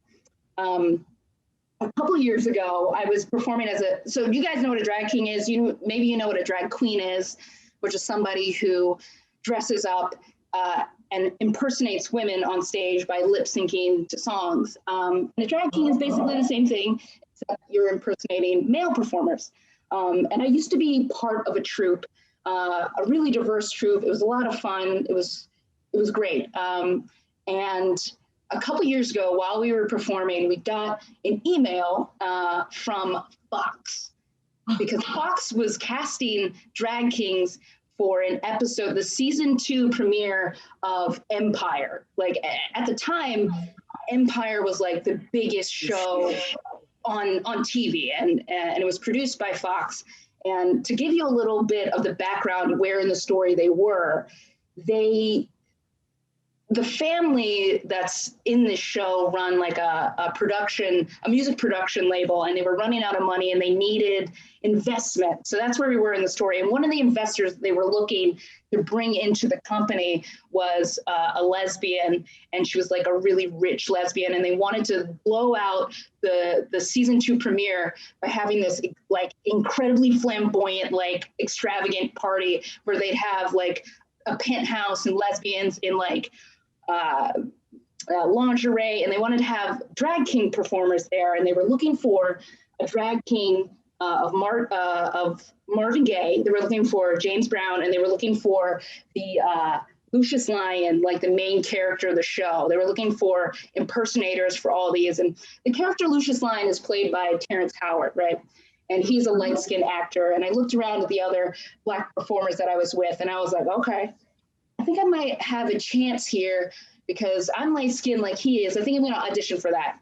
A couple of years ago, I was performing so you guys know what a drag king is. Maybe you know what a drag queen is, which is somebody who dresses up and impersonates women on stage by lip syncing to songs. And a drag king is basically the same thing, except you're impersonating male performers. And I used to be part of a troupe, a really diverse troupe. It was a lot of fun. It was great. And a couple years ago, while we were performing, we got an email from Fox, because Fox was casting drag kings for an episode, the season 2 premiere of Empire. Like at the time, Empire was like the biggest show on TV, and it was produced by Fox. And to give you a little bit of the background where in the story they were, the family that's in this show run like a music production label, and they were running out of money and they needed investment. So that's where we were in the story. And one of the investors they were looking to bring into the company was a lesbian, and she was like a really rich lesbian, and they wanted to blow out the season 2 premiere by having this like incredibly flamboyant, like extravagant party where they'd have like a penthouse and lesbians in like lingerie, and they wanted to have drag king performers there, and they were looking for a drag king of Marvin Gaye. They were looking for James Brown, and they were looking for the Lucius Lyon, like the main character of the show. They were looking for impersonators for all these, and the character Lucius Lyon is played by Terrence Howard, right? And he's a light-skinned actor. And I looked around at the other Black performers that I was with, and I was like, okay, I think I might have a chance here because I'm light-skinned like he is. I think I'm going to audition for that.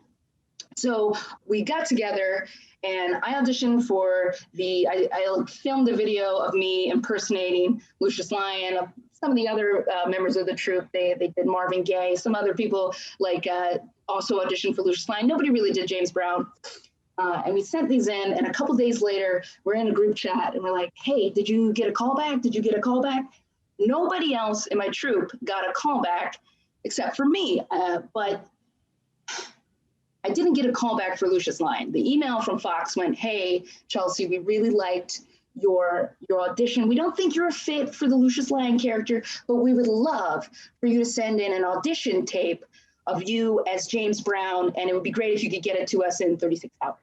So we got together, and I auditioned for I filmed a video of me impersonating Lucius Lyon. Some of the other members of the troupe, they did Marvin Gaye. Some other people also auditioned for Lucius Lyon. Nobody really did James Brown. And we sent these in, and a couple days later, we're in a group chat, and we're like, hey, did you get a call back? Did you get a call back? Nobody else in my troupe got a call back except for me. But I didn't get a call back for Lucius Lyon. The email from Fox went, hey, Chelsea, we really liked your audition. We don't think you're a fit for the Lucius Lyon character, but we would love for you to send in an audition tape of you as James Brown, and it would be great if you could get it to us in 36 hours.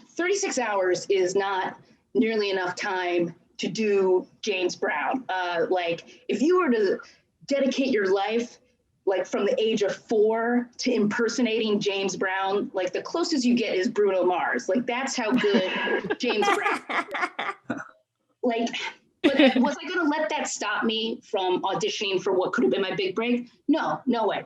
36 hours is not nearly enough time to do James Brown. Like if you were to dedicate your life like from the age of 4 to impersonating James Brown, like the closest you get is Bruno Mars. Like that's how good James Brown. Like, but was I gonna let that stop me from auditioning for what could have been my big break? No, no way.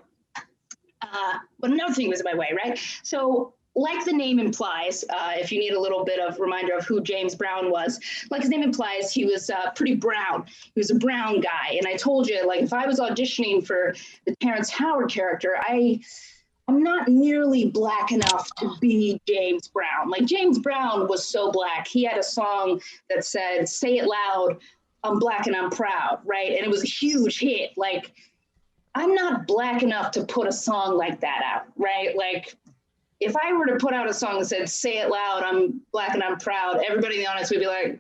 But another thing was in my way, right? So like the name implies, if you need a little bit of reminder of who James Brown was, like his name implies, he was pretty brown. He was a brown guy. And I told you, like, if I was auditioning for the Terrence Howard character, I'm not nearly black enough to be James Brown. Like James Brown was so black. He had a song that said, say it loud, I'm black and I'm proud, right? And it was a huge hit. Like, I'm not black enough to put a song like that out, right? Like, if I were to put out a song that said, say it loud, I'm black and I'm proud, everybody in the audience would be like,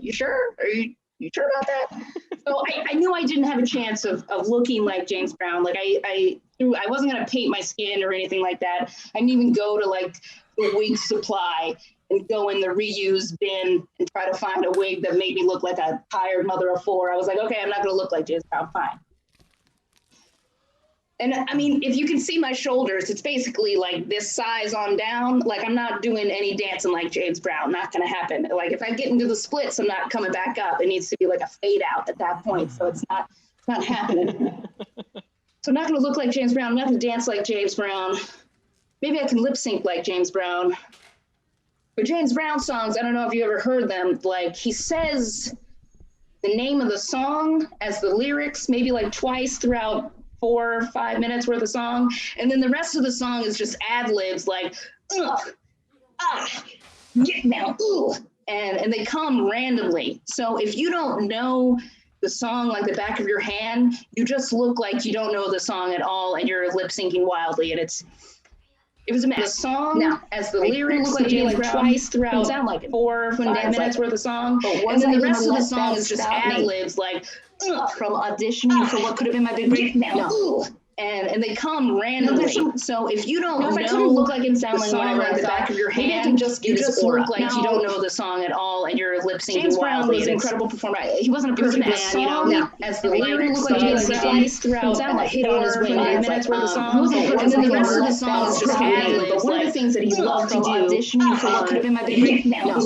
you sure? Are you sure about that? So I knew I didn't have a chance of looking like James Brown. Like I wasn't gonna paint my skin or anything like that. I didn't even go to like the wig supply and go in the reuse bin and try to find a wig that made me look like a tired mother of four. I was like, okay, I'm not going to look like James Brown, fine. And I mean, if you can see my shoulders, it's basically like this size on down. Like, I'm not doing any dancing like James Brown, not going to happen. Like, if I get into the splits, I'm not coming back up. It needs to be like a fade out at that point. So it's not happening. So I'm not going to look like James Brown. I'm not going to dance like James Brown. Maybe I can lip sync like James Brown. For James Brown songs, I don't know if you ever heard them, like he says the name of the song as the lyrics, maybe like twice throughout 4 or 5 minutes worth of song. And then the rest of the song is just ad libs like, ugh, ah, get now, ooh. And they come randomly. So if you don't know the song like the back of your hand, you just look like you don't know the song at all and you're lip syncing wildly. And it was a mess. The song, as the lyrics, like twice throughout sound like 4 or 5 minutes worth of song, and then the rest of the song is just ad libs, like from auditioning for what could have been my big break. Now, ooh. And they come randomly. So if you don't know, if I couldn't look like and sound like whatever at the back of your hand, you just look like you don't know the song at all, and you're lip syncing. James Brown was an incredible performer. He wasn't a perfect man, you know. As the lyrics, like twice throughout, sound like hit on his wing. 5 minutes worth of song, and then the rest of the song is just ad libs. But one of the things that he loved to do, auditioning for what could have been my big break. Now,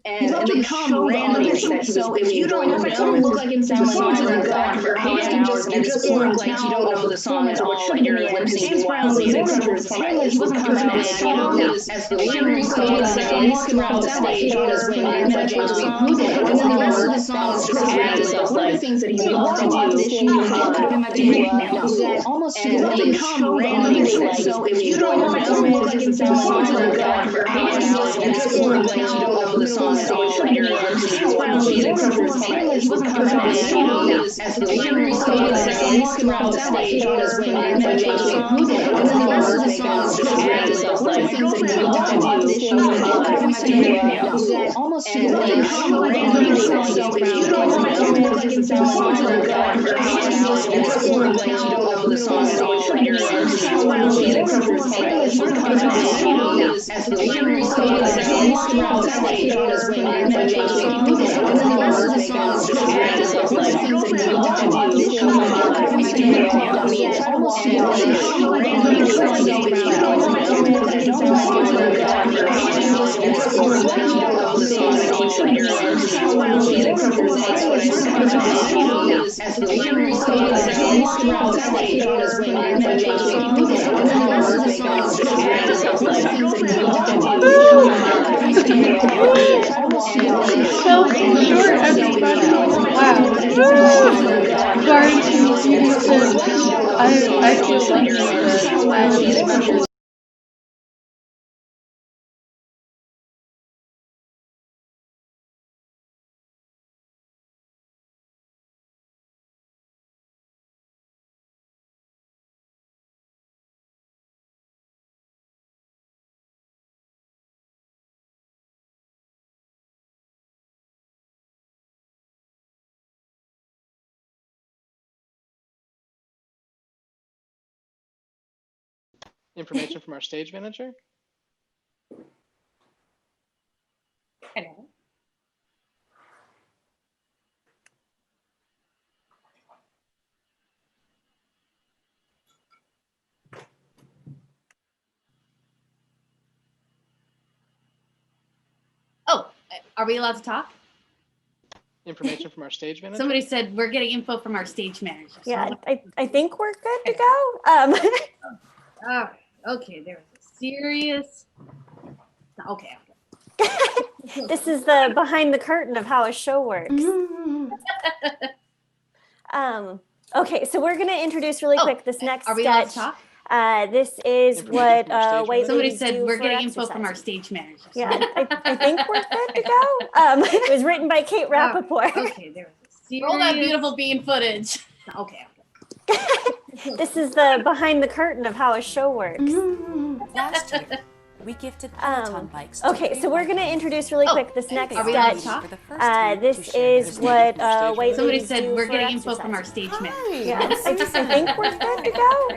and they come randomly. So if you don't know, if I couldn't look like and sound like at the back of your hand, you just look like you don't know the song at all, and you're lip syncing wildly. He wasn't a perfect man, you know. As the lyrics go, walking around stage on his wing, and then the rest of the song is just ad libs. One of the things that he loved to do, auditioning for what could have been my big break. And they come randomly. So if you don't know, if I couldn't look like and sound like at the back of your hand, you just look like you don't know the song. James Brown was an incredible performer. He wasn't a perfect man, you know. As the lyrics go, walking around stage on his wing, and then the rest of the song is just ad libs. One of the things that he loved to do, auditioning for what could have been my big break. Almost and they come randomly. So if you don't know, if I couldn't look like and sound like at the back of your hand, you just look like you don't know the song at all, and you're James Brown was an incredible performer. He wasn't a perfect man, you know. As the lyrics go, walking around stage on his wing, and then the rest of the song is just ad libs. One of the things that he loved to do, auditioning for what could have been my big break. Almost and they come randomly. So if you don't know, if I couldn't look like and sound like at the back of your hand, you just look like you don't know the song at all, and you're James Brown was an incredible performer. He wasn't a perfect man, you know. As the lyrics go, walking around stage on his wing, and then the rest of the song is just ad libs. One of the things that he loved to do, auditioning for what could have been my big break. So short, everybody. Wow. Sorry to you said I feel like this. Information from our stage manager. Hello. Oh, are we allowed to talk? Information from our stage manager. Somebody said we're getting info from our stage manager. So Yeah, I think we're good to go. Oh, okay, there was a serious. Okay. This is the behind the curtain of how a show works. Okay, so we're going to introduce really quick this next Are we allowed to sketch. talk? This is what white Somebody ladies said do we're for getting info from our exercise. stage manager. So Yeah, I think we're good to go. It was written by Kate Rappaport. Okay, there was a serious. Roll that beautiful bean footage. Okay. This is the behind the curtain of how a show works. Last year, we gifted Peloton bikes. To Okay, so we're going to introduce really quick this next Are we allowed to sketch. talk? This is what white Somebody ladies said do we're for getting info exercise. from our stage manager. Yeah, I think we're good to go.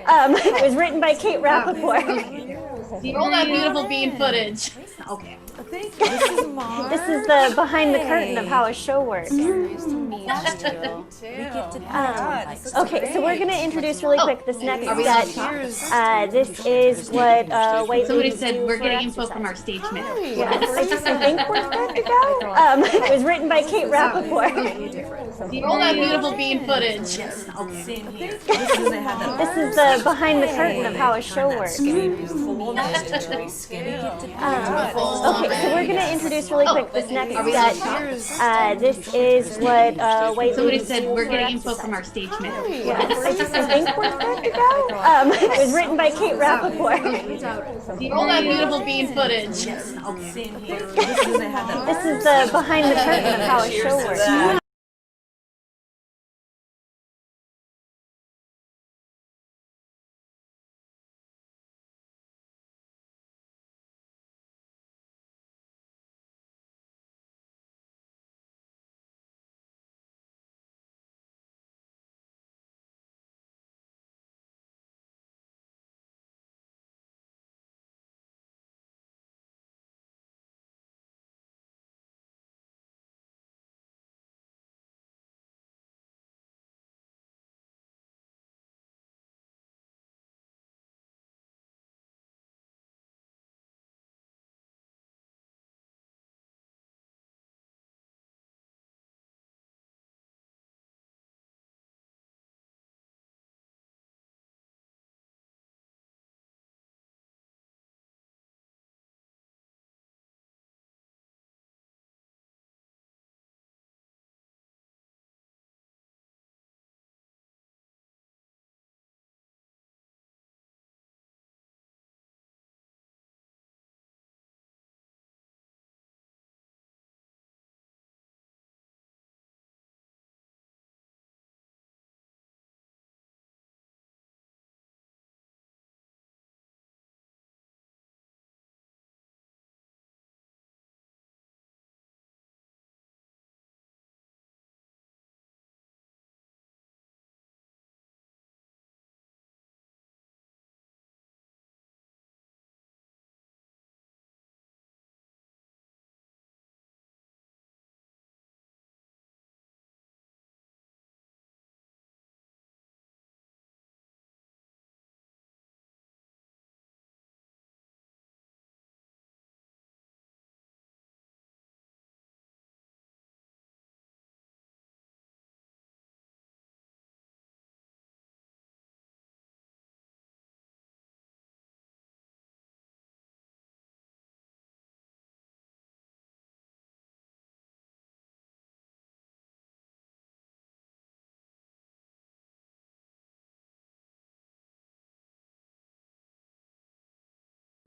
It was written by Kate Rappaport. Roll that beautiful bean footage. Okay. This is the behind the curtain of how a show works. Nice to meet you. Okay, so we're going to introduce really quick this next Are we sketch. This is what weight Somebody ladies said do we're for getting info exercise. from our stage manager. Yes, I think we're good to go. It was written by Kate Rappaport. Roll that beautiful bean footage. This is the behind the curtain of how a show works. Okay, so we're going to introduce really quick this next sketch. This is what weight Somebody ladies said do we're for getting info exercise. from our stage manager. Yes, I think we're good to go. It was written by Kate Rappaport. Roll that beautiful bean footage. This is the behind the curtain of how a show works.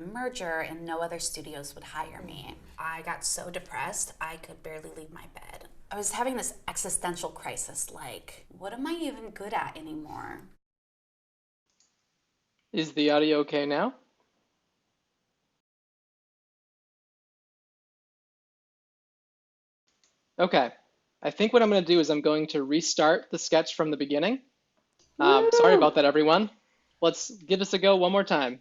Merger and no other studios would hire me. I got so depressed I could barely leave my bed. I was having this existential crisis like, what am I even good at anymore? Is the audio okay now? Okay, I think what I'm going to do is I'm going to restart the sketch from the beginning. Sorry about that, everyone. Let's give this a go one more time.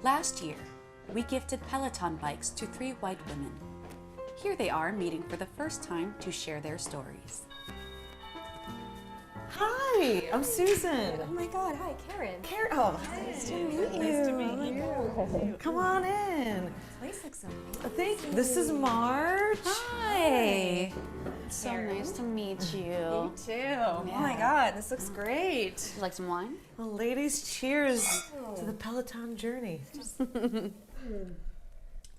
Last year, we gifted Peloton bikes to 3 white women. Here they are meeting for the first time to share their stories. Hi, I'm Susan. Oh my God, hi, Karen. Karen, oh, nice to meet you. Nice to meet you. Come on in. Place looks amazing. Thank you. This is Marge. Hi. So nice to meet you. You too. Oh my God, this looks great. Would you like some wine? Well, ladies, cheers to the Peloton journey.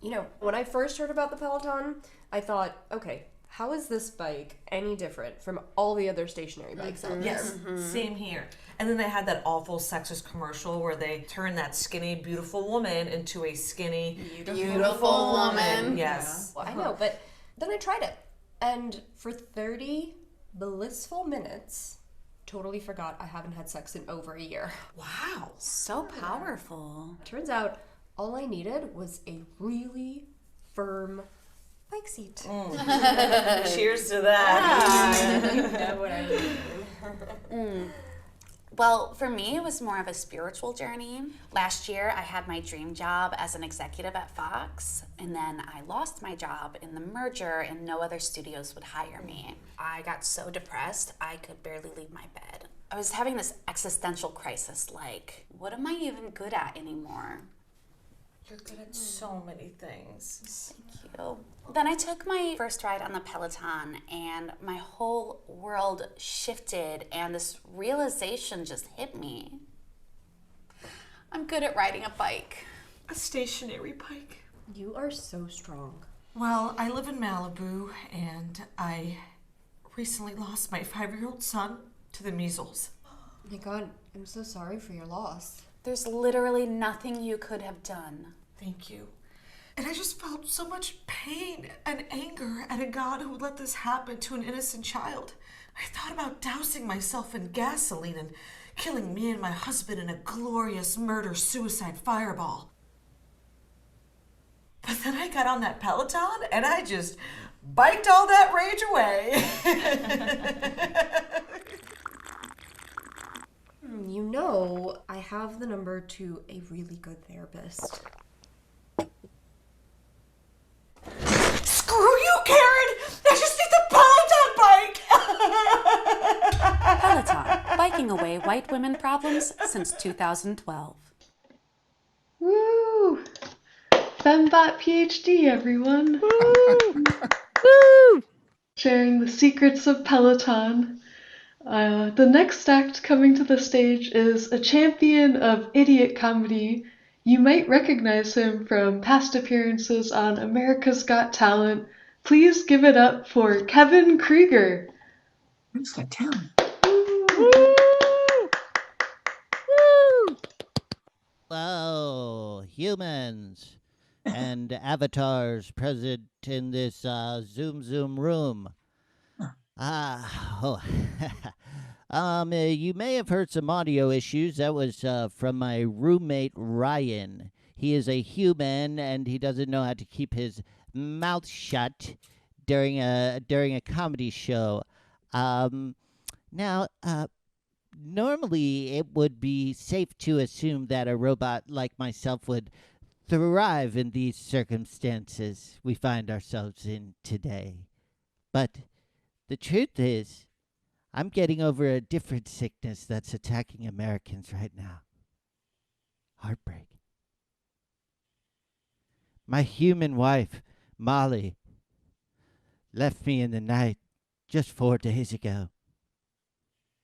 You know, when I first heard about the Peloton, I thought, okay, how is this bike any different from all the other stationary bikes out there? Yes, same here. And then they had that awful sexist commercial where they turned that skinny, beautiful woman into a skinny, Beautiful woman. Yes. Yeah. I know, but then I tried it. And for 30 blissful minutes, totally forgot I haven't had sex in over a year. Wow, so powerful. Turns out all I needed was a really firm bike seat. Cheers to that. You know what I mean. Well, for me, it was more of a spiritual journey. Last year, I had my dream job as an executive at Fox, and then I lost my job in the merger, and no other studios would hire me. I got so depressed, I could barely leave my bed. I was having this existential crisis, like, what am I even good at anymore? You're good at so many things. Thank you. Then I took my first ride on the Peloton and my whole world shifted and this realization just hit me. I'm good at riding a bike. A stationary bike. You are so strong. Well, I live in Malibu and I recently lost my 5-year-old son to the measles. Oh my God, I'm so sorry for your loss. There's literally nothing you could have done. Thank you. And I just felt so much pain and anger at a God who would let this happen to an innocent child. I thought about dousing myself in gasoline and killing me and my husband in a glorious murder-suicide fireball. But then I got on that Peloton and I just biked all that rage away. You know, I have the number to a really good therapist. Screw you, Karen! I just need the Peloton bike! Peloton, biking away white women problems since 2012. Woo! Femmebot PhD, everyone. Woo! Sharing the secrets of Peloton. The next act coming to the stage is a champion of idiot comedy. You might recognize him from past appearances on America's Got Talent. Please give it up for Kevin Krieger. Who's got talent? Whoa, humans and avatars present in this Zoom room. You may have heard some audio issues. That was from my roommate Ryan. He is a human and he doesn't know how to keep his mouth shut during a comedy show. Normally it would be safe to assume that a robot like myself would thrive in these circumstances we find ourselves in today. But the truth is, I'm getting over a different sickness that's attacking Americans right now. Heartbreak. My human wife, Molly, left me in the night just 4 days ago.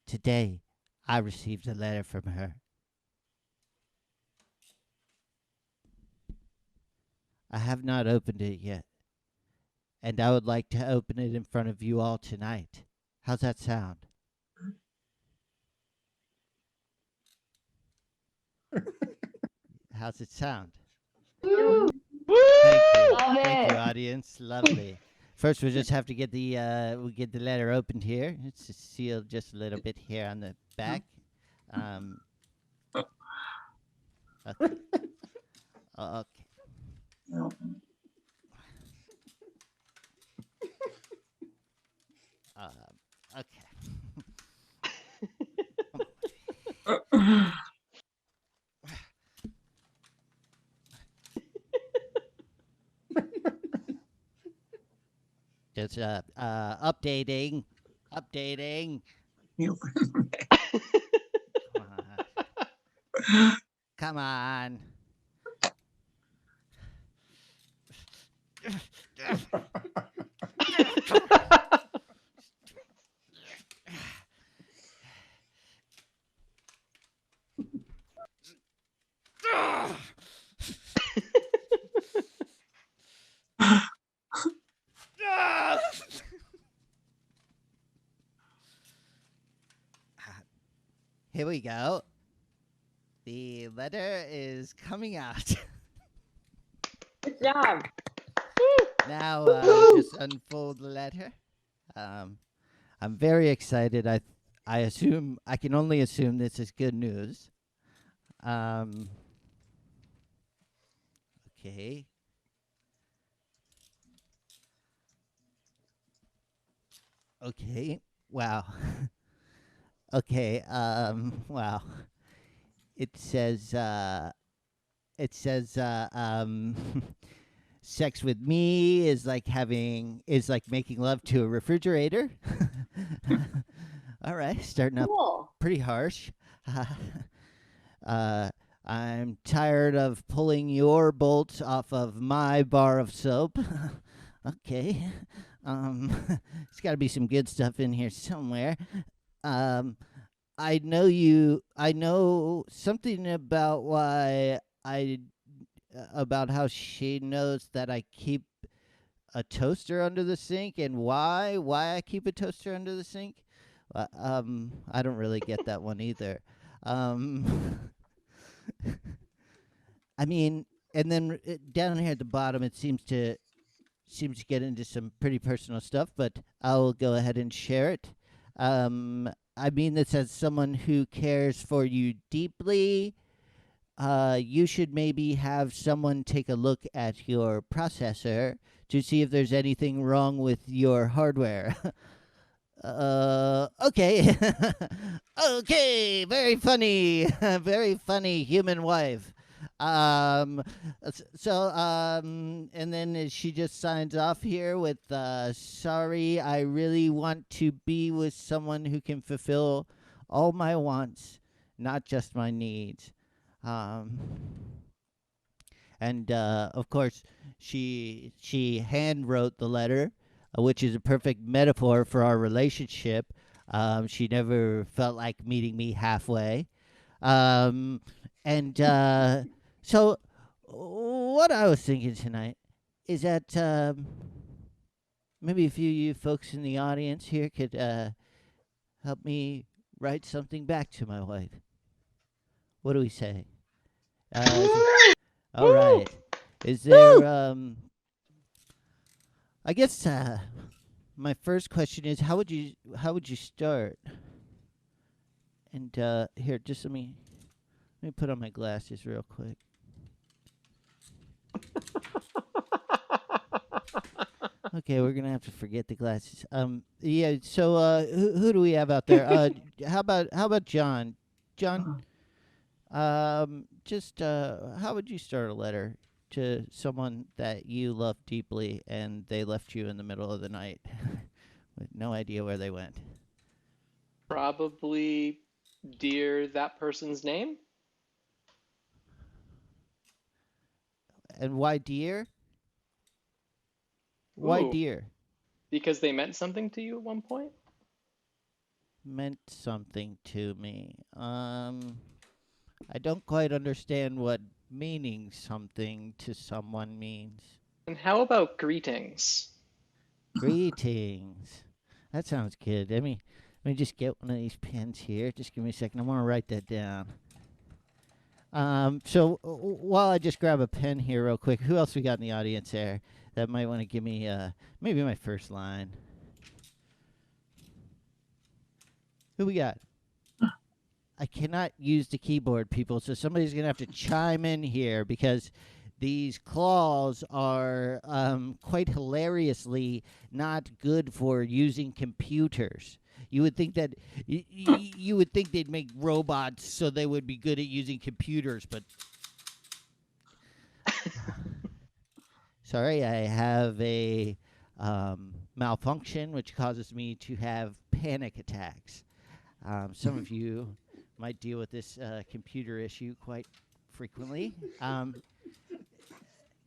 Today, I received a letter from her. I have not opened it yet, and I would like to open it in front of you all tonight. How's that sound? How's it sound? Woo! Thank you. Love Thank you, it. audience. Lovely. First, we'll just have to get the letter opened here. It's just sealed just a little bit here on the back. Okay. Okay. Okay. Just updating. Come on. Here we go. The letter is coming out. Good job. Now, just unfold the letter. I'm very excited. I assume I can only assume this is good news. Okay. Okay. Wow. Okay. Wow. It says. Sex with me is like making love to a refrigerator. All right, starting up Cool. pretty harsh. I'm tired of pulling your bolts off of my bar of soap. Okay. There's got to be some good stuff in here somewhere. I know something about about how she knows that I keep a toaster under the sink and why I keep a toaster under the sink. I don't really get that one either. I mean, and then down here at the bottom, it seems to get into some pretty personal stuff, but I'll go ahead and share it. I mean this as someone who cares for you deeply. You should maybe have someone take a look at your processor to see if there's anything wrong with your hardware. Okay. Okay, very funny. Very funny human wife. And then she just signs off here with, sorry, I really want to be with someone who can fulfill all my wants, not just my needs. And of course, she hand wrote the letter, which is a perfect metaphor for our relationship. She never felt like meeting me halfway. So what I was thinking tonight is that maybe a few of you folks in the audience here could help me write something back to my wife. What do we say? All right. Is there I guess my first question is how would you start? And here, just let me put on my glasses real quick. Okay, we're gonna have to forget the glasses. Yeah. So, who do we have out there? How about Jon? Jon, just how would you start a letter to someone that you love deeply and they left you in the middle of the night with no idea where they went? Probably dear that person's name. And why dear? Why Ooh, dear? because they meant something to you at one point? Meant something to me. I don't quite understand what meaning something to someone means. And how about greetings? Greetings. That sounds good. Let me just get one of these pens here. Just give me a second. I want to write that down. So while I just grab a pen here real quick, who else we got in the audience there that might want to give me maybe my first line? Who we got? I cannot use the keyboard, people, so somebody's going to have to chime in here because these claws are quite hilariously not good for using computers. You would think that you would think they'd make robots so they would be good at using computers, but sorry, I have a malfunction which causes me to have panic attacks. Some of you might deal with this computer issue quite frequently.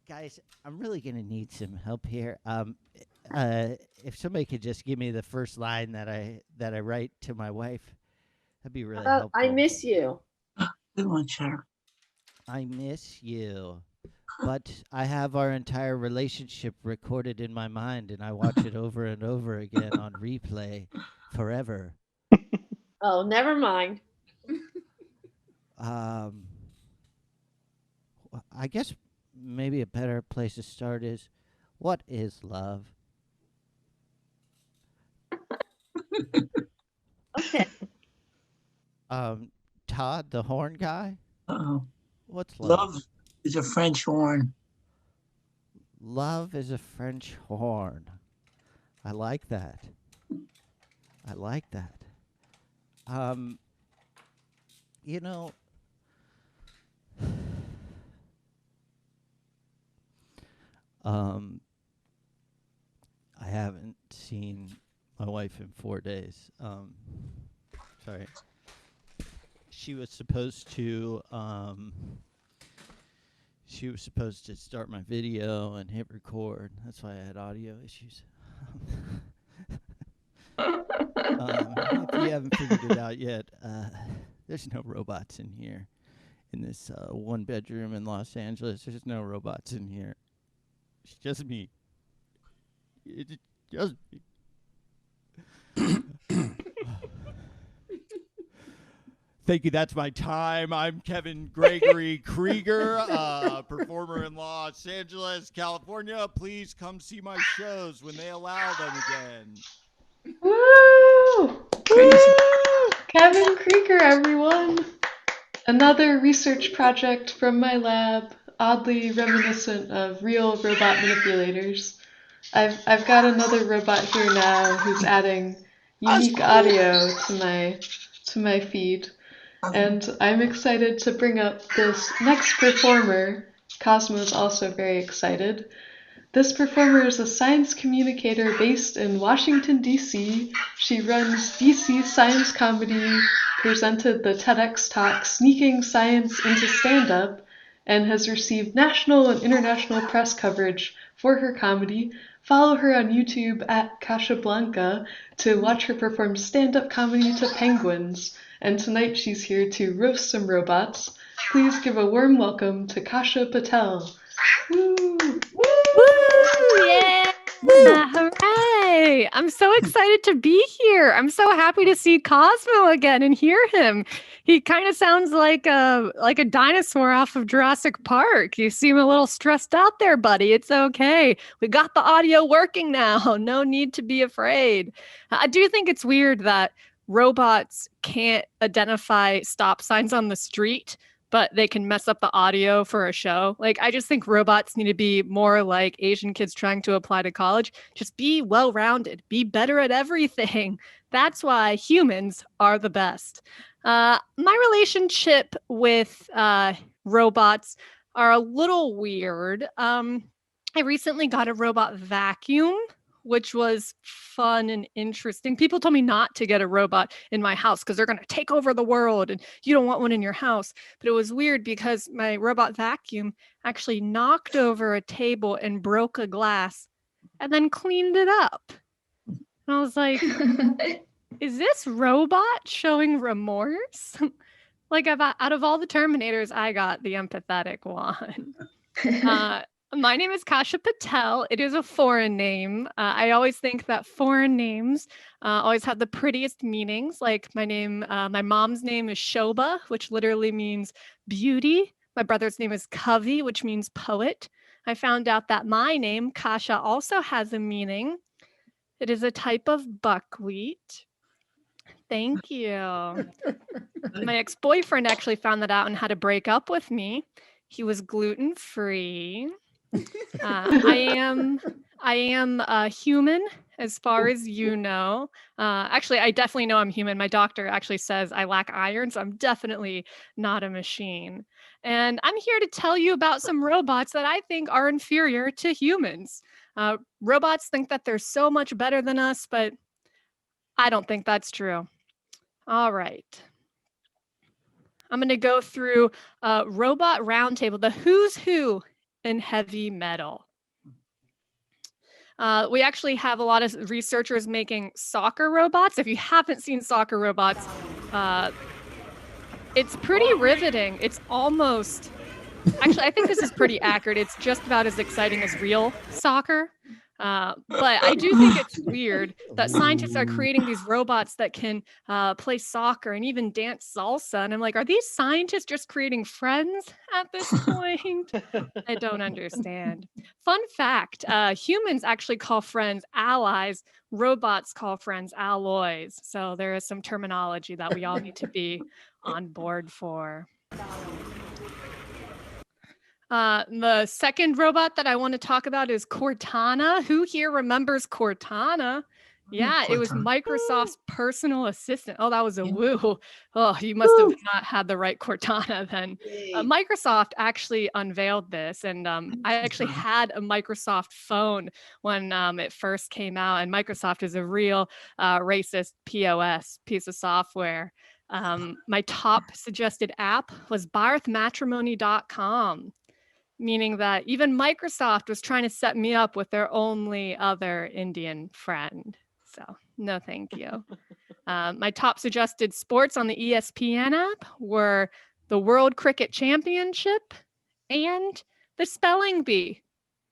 Guys, I'm really going to need some help here. If somebody could just give me the first line that I write to my wife, that'd be really helpful. I miss you. Good one, Cher. I miss you. But I have our entire relationship recorded in my mind, and I watch it over and over again on replay forever. Oh, never mind. I guess maybe a better place to start is, what is love? Okay. Todd, the horn guy? Uh-oh. What's love? Love is a French horn. Love is a French horn. I like that. I like that. You know, I haven't seen my wife in 4 days. Sorry. She was supposed to start my video and hit record. That's why I had audio issues. If you haven't figured it out yet, there's no robots in here. In this one bedroom in Los Angeles, there's no robots in here. It's just me. It's just me. Thank you. That's my time. I'm Kevin Gregory Krieger, performer in Los Angeles, California. Please come see my shows when they allow them again. Woo! Woo! Kevin Krieger, everyone! Another research project from my lab, oddly reminiscent of real robot manipulators. I've got another robot here now who's adding unique audio to my feed. And I'm excited to bring up this next performer. Cosmo's also very excited. This performer is a science communicator based in Washington, D.C. She runs DC Science Comedy, presented the TEDx talk Sneaking Science into Stand-Up, and has received national and international press coverage for her comedy. Follow her on YouTube at Kasha to watch her perform stand-up comedy to penguins. And tonight she's here to roast some robots. Please give a warm welcome to Kasha Patel. Woo! Woo! Yeah! Hooray! I'm so excited to be here. I'm so happy to see Cosmo again and hear him. He kind of sounds like a dinosaur off of Jurassic Park. You seem a little stressed out there, buddy. It's okay. We got the audio working now. No need to be afraid. I do think it's weird that robots can't identify stop signs on the street, but they can mess up the audio for a show. Like, I just think robots need to be more like Asian kids trying to apply to college. Just be well-rounded, be better at everything. That's why humans are the best. My relationship with robots are a little weird. I recently got a robot vacuum, which was fun and interesting. People told me not to get a robot in my house because they're going to take over the world and you don't want one in your house. But it was weird because my robot vacuum actually knocked over a table and broke a glass and then cleaned it up. And I was like, is this robot showing remorse? Like, out of all the Terminators, I got the empathetic one. My name is Kasha Patel. It is a foreign name. I always think that foreign names always have the prettiest meanings. Like my mom's name is Shoba, which literally means beauty. My brother's name is Kavi, which means poet. I found out that my name, Kasha, also has a meaning. It is a type of buckwheat. Thank you. My ex-boyfriend actually found that out and had to break up with me. He was gluten-free. I am human, as far as you know. Actually, I definitely know I'm human. My doctor actually says I lack iron, so I'm definitely not a machine. And I'm here to tell you about some robots that I think are inferior to humans. Robots think that they're so much better than us, but I don't think that's true. All right. I'm going to go through Robot Roundtable, the who's who in heavy metal. We actually have a lot of researchers making soccer robots. If you haven't seen soccer robots, it's pretty riveting. It's almost, actually, I think this is pretty accurate. It's just about as exciting as real soccer. But I do think it's weird that scientists are creating these robots that can play soccer and even dance salsa. And I'm like, are these scientists just creating friends at this point? I don't understand. Fun fact, humans actually call friends allies. Robots call friends alloys. So there is some terminology that we all need to be on board for. The second robot that I want to talk about is Cortana. Who here remembers Cortana? Yeah, it was Cortana. Microsoft's personal assistant. Oh, that was a woo. Oh, you must have not had the right Cortana then. Microsoft actually unveiled this, and I actually had a Microsoft phone when it first came out, and Microsoft is a real racist POS piece of software. My top suggested app was bharthmatrimony.com, meaning that even Microsoft was trying to set me up with their only other Indian friend. So no, thank you. My top suggested sports on the ESPN app were the World Cricket Championship and the Spelling Bee.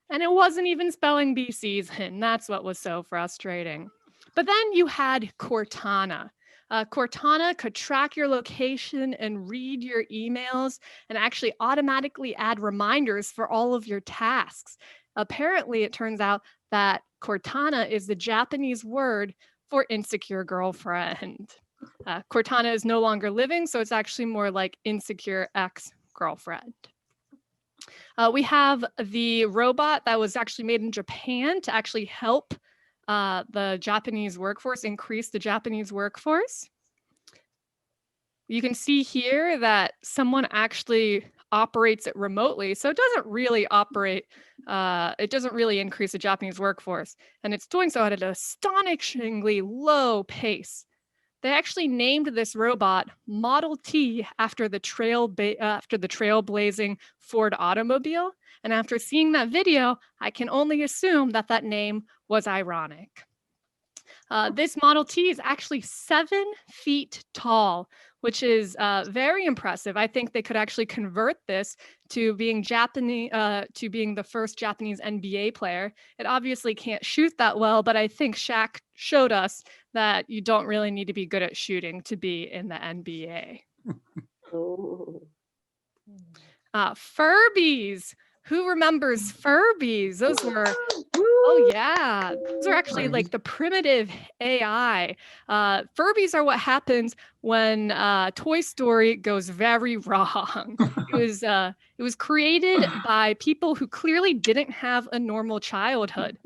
And it wasn't even Spelling Bee season. That's what was so frustrating. But then you had Cortana. Cortana could track your location and read your emails and actually automatically add reminders for all of your tasks. Apparently, it turns out that Cortana is the Japanese word for insecure girlfriend. Cortana is no longer living, so it's actually more like insecure ex-girlfriend. We have the robot that was actually made in Japan to actually help the Japanese workforce, increase the Japanese workforce. You can see here that someone actually operates it remotely. So it doesn't really operate, it doesn't really increase the Japanese workforce. And it's doing so at an astonishingly low pace. They actually named this robot Model T after the trailblazing Ford automobile. And after seeing that video, I can only assume that that name was ironic. This Model T is actually 7 feet tall, which is very impressive. I think they could actually convert this to being Japanese, to being the first Japanese NBA player. It obviously can't shoot that well, but I think Shaq showed us that you don't really need to be good at shooting to be in the NBA. Furbies. Who remembers Furbies? Those were, oh yeah, those are actually like the primitive AI. Furbies are what happens when Toy Story goes very wrong. It was created by people who clearly didn't have a normal childhood.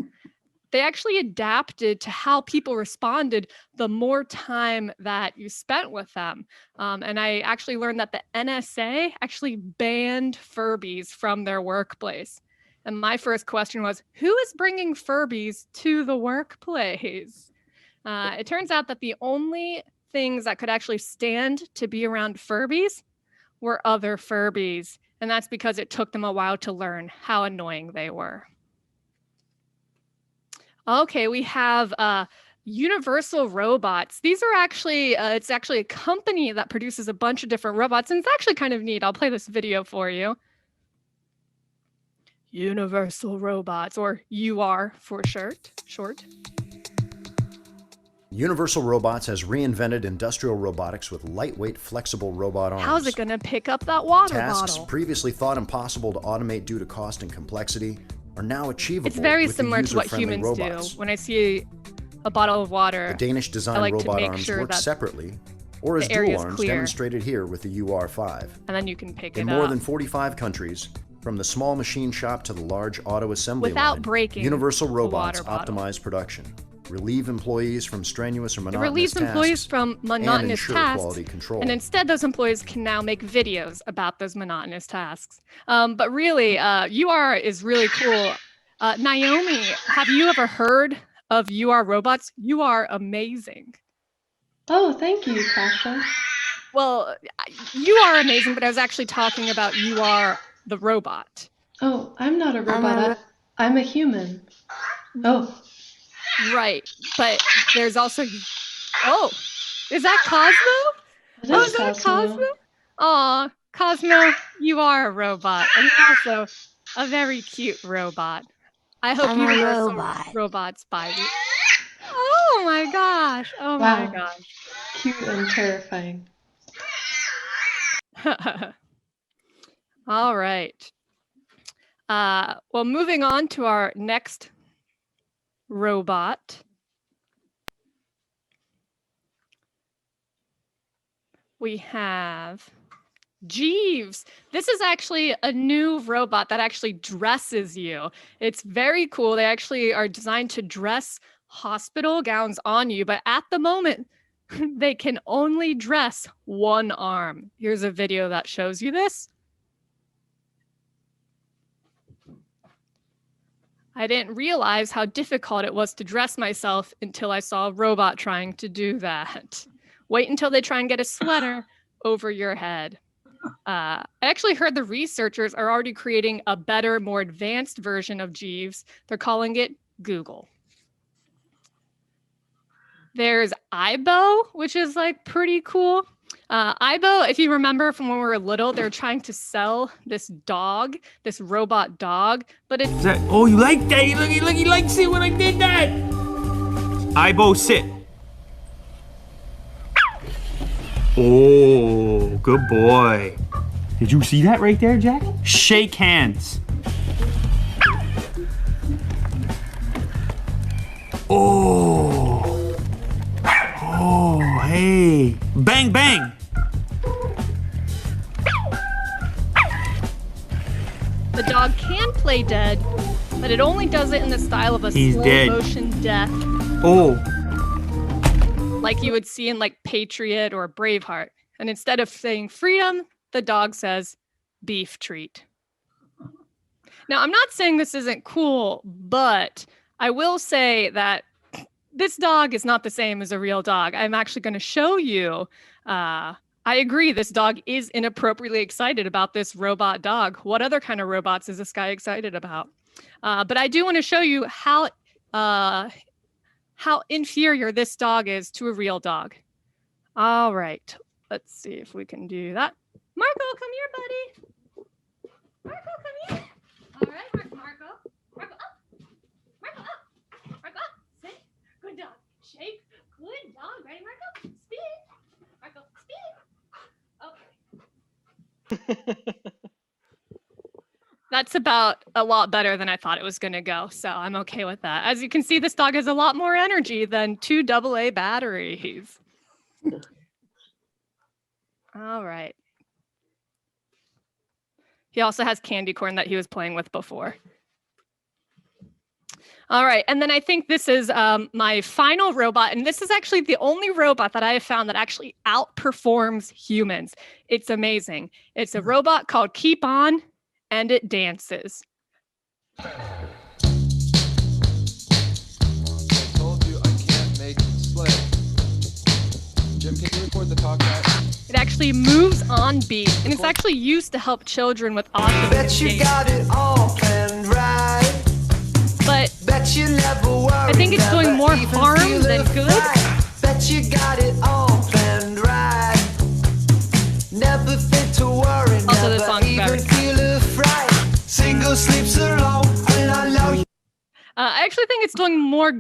They actually adapted to how people responded the more time that you spent with them. And I actually learned that the NSA actually banned Furbies from their workplace. And my first question was, who is bringing Furbies to the workplace? It turns out that the only things that could actually stand to be around Furbies were other Furbies. And that's because it took them a while to learn how annoying they were. Okay, we have Universal Robots. These are actually, it's actually a company that produces a bunch of different robots, and it's actually kind of neat. I'll play this video for you. Universal Robots, or UR for short. Universal Robots has reinvented industrial robotics with lightweight, flexible robot arms. How's it going to pick up that water Tasks bottle? previously thought impossible to automate due to cost and complexity are now achievable. It's very with similar the to what user-friendly humans robots. do. When I see a bottle of water, The Danish design I like to robot make arms sure work that separately, or as the area dual is arms clear. demonstrated here with the UR5. And then you can pick In it more up. than 45 countries, from the small machine shop to the large auto assembly Without line, breaking Universal the Robots water bottle. optimize production, relieve employees from strenuous or It monotonous relieves tasks, employees from monotonous ensure tasks, quality control. and instead those employees can now make videos about those monotonous tasks. But really, UR is really cool. Naomi, have you ever heard of UR robots? You are amazing. Oh, thank you, Kasha. Well, you are amazing, but I was actually talking about UR the robot. Oh, I'm not a robot. I'm a human. Oh. Right, but there's also, oh, is that Cosmo? It Oh, is is that Cosmo. Cosmo? Aw, Cosmo, you are a robot, and you're also a very cute robot. I hope I'm a Universal robot. Robots buy you. Oh my gosh! Oh my Wow. gosh! Cute and terrifying. All right. Well, moving on to our next robot. We have Jeeves. This is actually a new robot that actually dresses you. It's very cool. They actually are designed to dress hospital gowns on you, but at the moment, they can only dress one arm. Here's a video that shows you this. I didn't realize how difficult it was to dress myself until I saw a robot trying to do that. Wait until they try and get a sweater over your head. I actually heard the researchers are already creating a better, more advanced version of Jeeves. They're calling it Google. There's Aibo, which is like pretty cool. Aibo, if you remember from when we were little, they're trying to sell this dog, this robot dog, but it's... Oh, you like that? Look, he likes it when I did that. Aibo, sit. Oh, good boy. Did you see that right there, Jack? Shake hands. Oh. Oh, hey. Bang, bang. The dog can play dead, but it only does it in the style of a slow motion death. Oh. Like you would see in like Patriot or Braveheart. And instead of saying freedom, the dog says beef treat. Now, I'm not saying this isn't cool, but I will say that this dog is not the same as a real dog. I'm actually going to show you. I agree, this dog is inappropriately excited about this robot dog. What other kind of robots is this guy excited about? But I do want to show you how inferior this dog is to a real dog. All right, let's see if we can do that. Marco, come here, buddy. Marco, come here. All right, Marco. Marco, up. Marco, up. Marco, up. Sit. Good dog. Shake. Good dog. Ready, Marco? Speed. Marco, speed. Okay. That's about a lot better than I thought it was going to go, so I'm okay with that. As you can see, this dog has a lot more energy than 2 AA batteries. All right. He also has candy corn that he was playing with before. All right, and then I think this is my final robot, and this is actually the only robot that I have found that actually outperforms humans. It's amazing. It's a robot called Keep On, and it dances. I told you I can't make it split. Jim, can you record the Talkback? It actually moves on beat, and it's actually used to help children with autism. Bet you got it all planned right. But Bet you never worry, I think it's doing more harm than good. Bet you got it all planned right. Never fit to worry, Also, the song's even feel a fright. Single sleeps alone, and I know you. I actually think it's doing more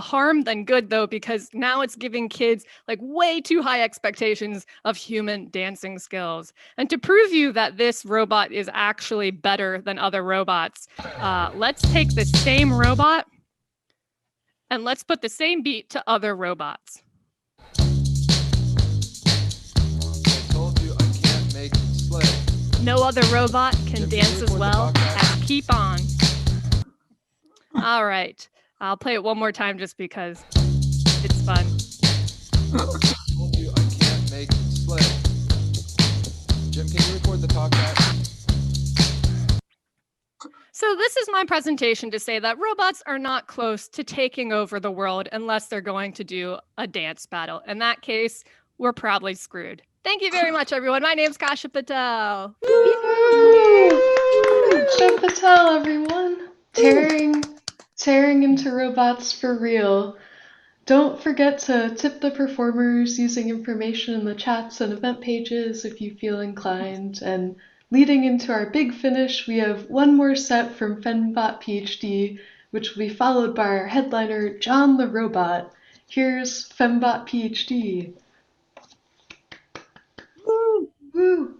harm than good, though, because now it's giving kids like way too high expectations of human dancing skills. And to prove you that this robot is actually better than other robots, let's take the same robot and let's put the same beat to other robots. I told you I can't make it split. No other robot can dance as well as Keep On. All right, I'll play it one more time just because it's fun. I told you I can't make it split. Jim, can you record the Talkback? So this is my presentation to say that robots are not close to taking over the world unless they're going to do a dance battle. In that case, we're probably screwed. Thank you very much, everyone. My name's Kasha Patel. Kasha Patel, everyone. Tearing into robots for real. Don't forget to tip the performers using information in the chats and event pages if you feel inclined. And leading into our big finish, we have one more set from Femmebot PhD, which will be followed by our headliner, Jon the Robot. Here's Femmebot PhD. Woo! Woo!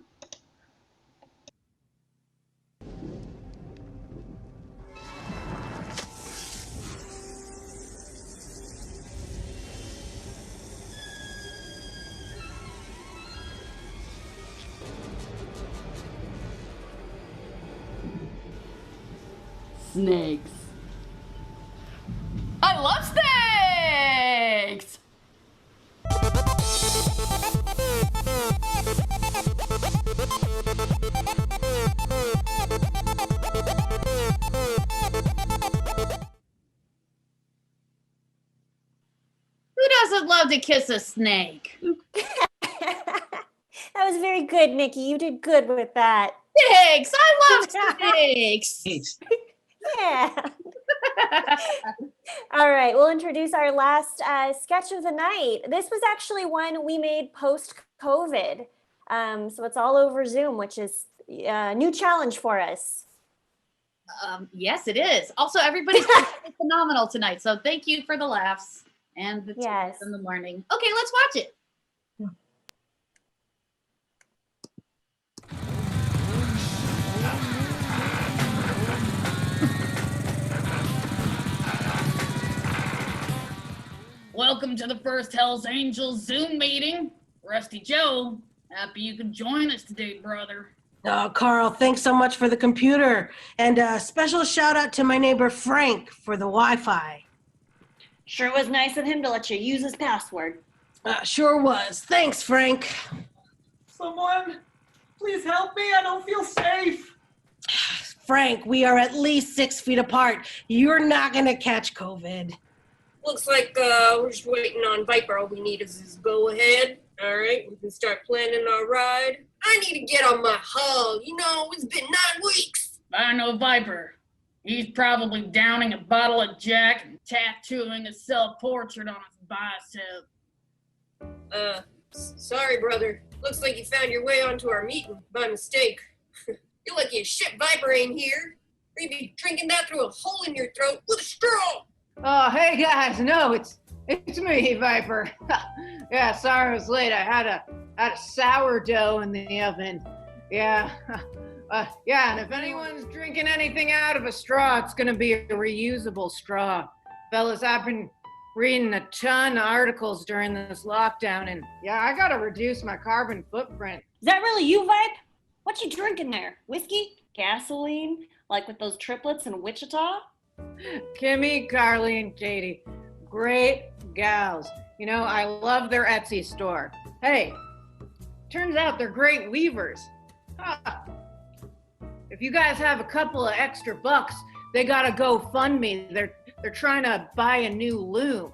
Snakes. I love snakes! doesn't love to kiss a snake? That was very good, Mickey. You did good with that. Thanks. I love snakes. Yeah. All right, we'll introduce our last sketch of the night. This was actually one we made post-COVID. So it's all over Zoom, which is a new challenge for us. Yes, it is. Also, everybody's phenomenal tonight. So thank you for the laughs and the tears in the morning. Okay, let's watch it. Welcome to the first Hells Angels Zoom meeting. Rusty Joe, happy you could join us today, brother. Oh, Carl, thanks so much for the computer. And a special shout out to my neighbor Frank for the Wi-Fi. Sure was nice of him to let you use his password. Sure was. Thanks, Frank. Someone, please help me. I don't feel safe. Frank, we are at least 6 feet apart. You're not going to catch COVID. Looks like we're just waiting on Viper. All we need is his go-ahead. All right, we can start planning our ride. I need to get on my hug. You know, it's been 9 weeks. I know Viper. He's probably downing a bottle of Jack and tattooing a self-portrait on his bicep. Sorry, brother. Looks like you found your way onto our meeting by mistake. You're lucky as shit Viper ain't here. Or you'd be drinking that through a hole in your throat with a straw. Oh, hey guys, no, it's me, Viper. Yeah, sorry I was late. I had a sourdough in the oven. Yeah. Yeah, and if anyone's drinking anything out of a straw, it's gonna be a reusable straw. Fellas, I've been reading a ton of articles during this lockdown, and yeah, I gotta reduce my carbon footprint. Is that really you, Vibe? What you drinking there? Whiskey? Gasoline? Like with those triplets in Wichita? Kimmy, Carly, and Katie, great gals. You know, I love their Etsy store. Hey, turns out they're great weavers. Huh. If you guys have a couple of extra bucks, they gotta go fund me. They're trying to buy a new loom.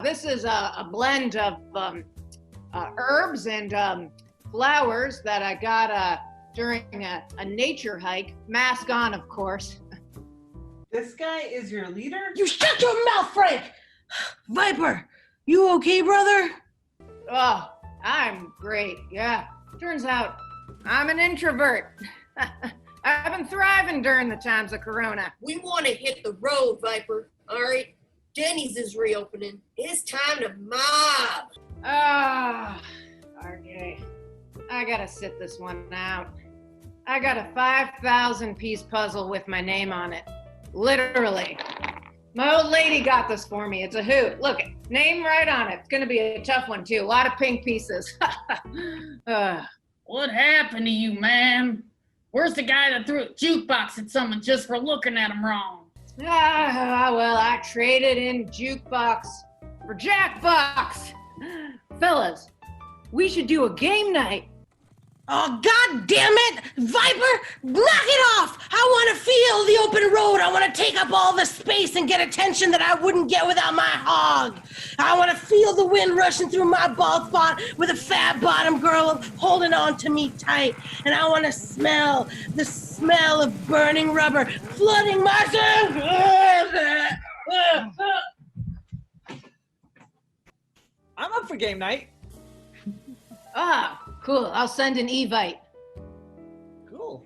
This is a blend of herbs and flowers that I got during a nature hike. Mask on, of course. This guy is your leader? You shut your mouth, Frank! Viper, you okay, brother? Oh, I'm great, yeah. Turns out I'm an introvert. I've been thriving during the times of Corona. We want to hit the road, Viper. All right? Denny's is reopening. It's time to mob. Ah, okay. I gotta sit this one out. I got a 5,000-piece puzzle with my name on it. Literally. My old lady got this for me. It's a hoot. Look, name right on it. It's gonna be a tough one too. A lot of pink pieces. What happened to you, man? Where's the guy that threw a jukebox at someone just for looking at him wrong? Well, I traded in jukebox for jackbox. Fellas, we should do a game night. Oh, God damn it! Viper, knock it off! I want to feel the open road. I want to take up all the space and get attention that I wouldn't get without my hog. I want to feel the wind rushing through my bald spot with a fat bottom girl holding on to me tight. And I want to smell the smell of burning rubber flooding my... I'm up for game night. Ah, cool. I'll send an Evite. Cool.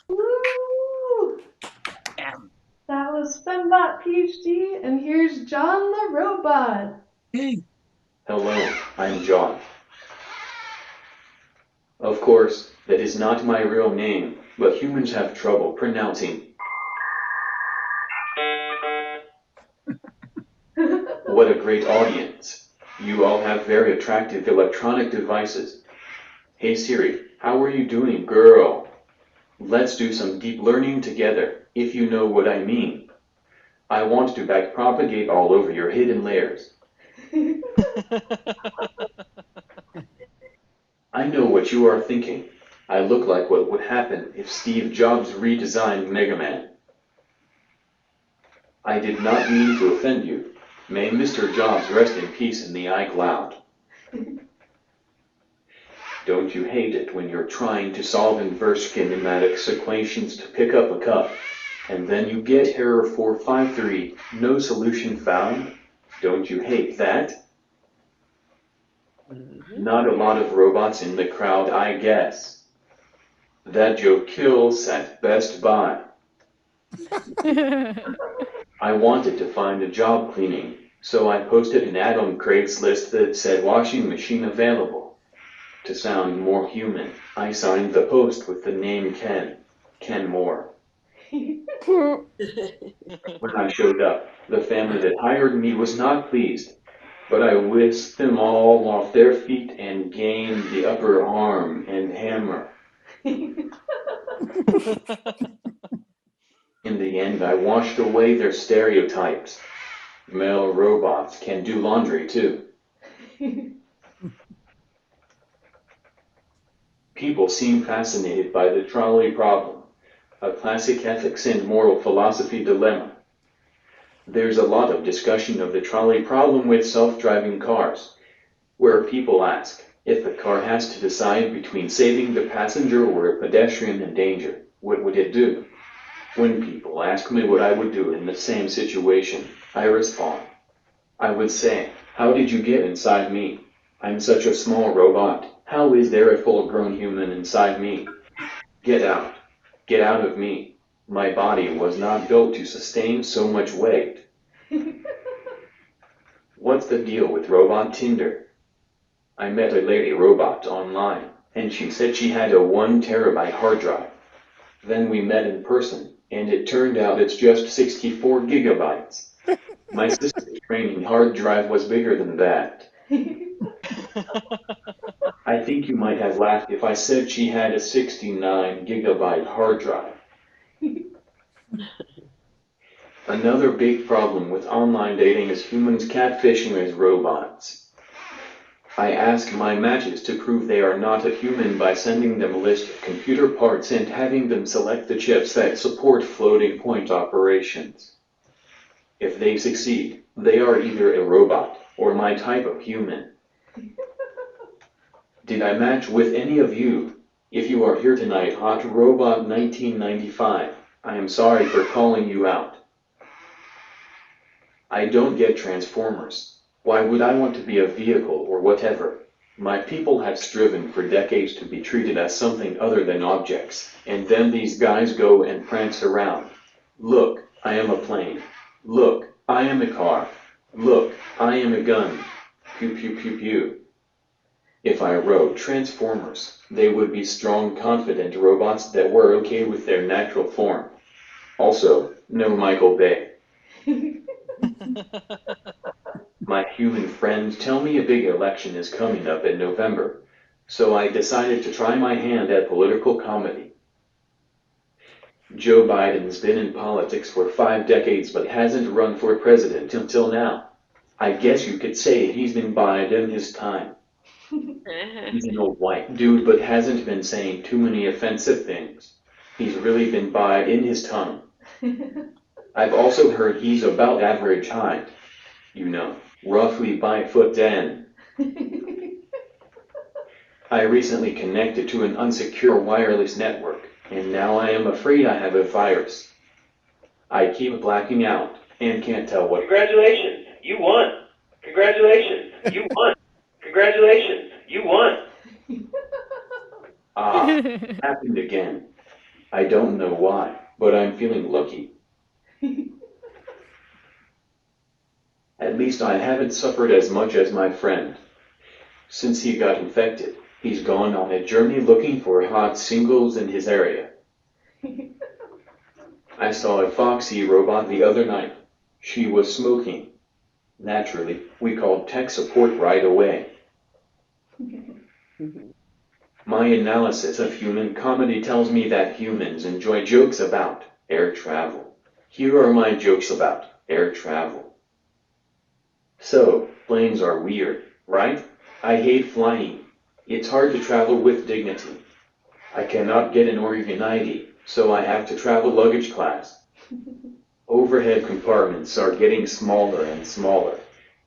Woo! That was Femmebot PhD, and here's Jon the Robot. Hey. Hello, I'm Jon. Of course, that is not my real name, but humans have trouble pronouncing. What a great audience. You all have very attractive electronic devices. Hey Siri, how are you doing, girl? Let's do some deep learning together, if you know what I mean. I want to backpropagate all over your hidden layers. I know what you are thinking. I look like what would happen if Steve Jobs redesigned Mega Man. I did not mean to offend you. May Mr. Jobs rest in peace in the iCloud. Don't you hate it when you're trying to solve inverse kinematics equations to pick up a cup, and then you get error 453, no solution found? Don't you hate that? Not a lot of robots in the crowd, I guess. That joke kills at Best Buy. I wanted to find a job cleaning, so I posted an ad on Craigslist that said washing machine available. To sound more human, I signed the post with the name Ken Moore. When I showed up, the family that hired me was not pleased, but I whisked them all off their feet and gained the upper arm and hammer. In the end, I washed away their stereotypes. Male robots can do laundry too. People seem fascinated by the trolley problem, a classic ethics and moral philosophy dilemma. There's a lot of discussion of the trolley problem with self-driving cars, where people ask, if a car has to decide between saving the passenger or a pedestrian in danger, what would it do? When people ask me what I would do in the same situation, I respond. I would say, how did you get inside me? I'm such a small robot. How is there a full-grown human inside me? Get out. Get out of me. My body was not built to sustain so much weight. What's the deal with Robot Tinder? I met a lady robot online, and she said she had a 1 terabyte hard drive. Then we met in person, and it turned out it's just 64 gigabytes. My sister's training hard drive was bigger than that. I think you might have laughed if I said she had a 69 gigabyte hard drive. Another big problem with online dating is humans catfishing as robots. I ask my matches to prove they are not a human by sending them a list of computer parts and having them select the chips that support floating point operations. If they succeed, they are either a robot or my type of human. Did I match with any of you? If you are here tonight, Hot Robot 1995, I am sorry for calling you out. I don't get Transformers. Why would I want to be a vehicle or whatever? My people have striven for decades to be treated as something other than objects, and then these guys go and prance around. Look, I am a plane. Look, I am a car. Look, I am a gun. Pew pew pew pew. If I wrote Transformers, they would be strong, confident robots that were okay with their natural form. Also, no Michael Bay. My human friends tell me a big election is coming up in November, so I decided to try my hand at political comedy. Joe Biden's been in politics for 5 decades but hasn't run for president until now. I guess you could say he's been biding his time. He's an old white dude but hasn't been saying too many offensive things. He's really been biding his tongue. I've also heard he's about average height. You know, roughly 5'10". I recently connected to an unsecure wireless network, and now I am afraid I have a virus. I keep blacking out, and can't tell what— Congratulations, you won! Congratulations, you won! Congratulations, you won! Happened again. I don't know why, but I'm feeling lucky. At least I haven't suffered as much as my friend. Since he got infected, he's gone on a journey looking for hot singles in his area. I saw a foxy robot the other night. She was smoking. Naturally, we called tech support right away. My analysis of human comedy tells me that humans enjoy jokes about air travel. Here are my jokes about air travel. So, planes are weird, right? I hate flying. It's hard to travel with dignity. I cannot get an Oregon ID, so I have to travel luggage class. Overhead compartments are getting smaller and smaller.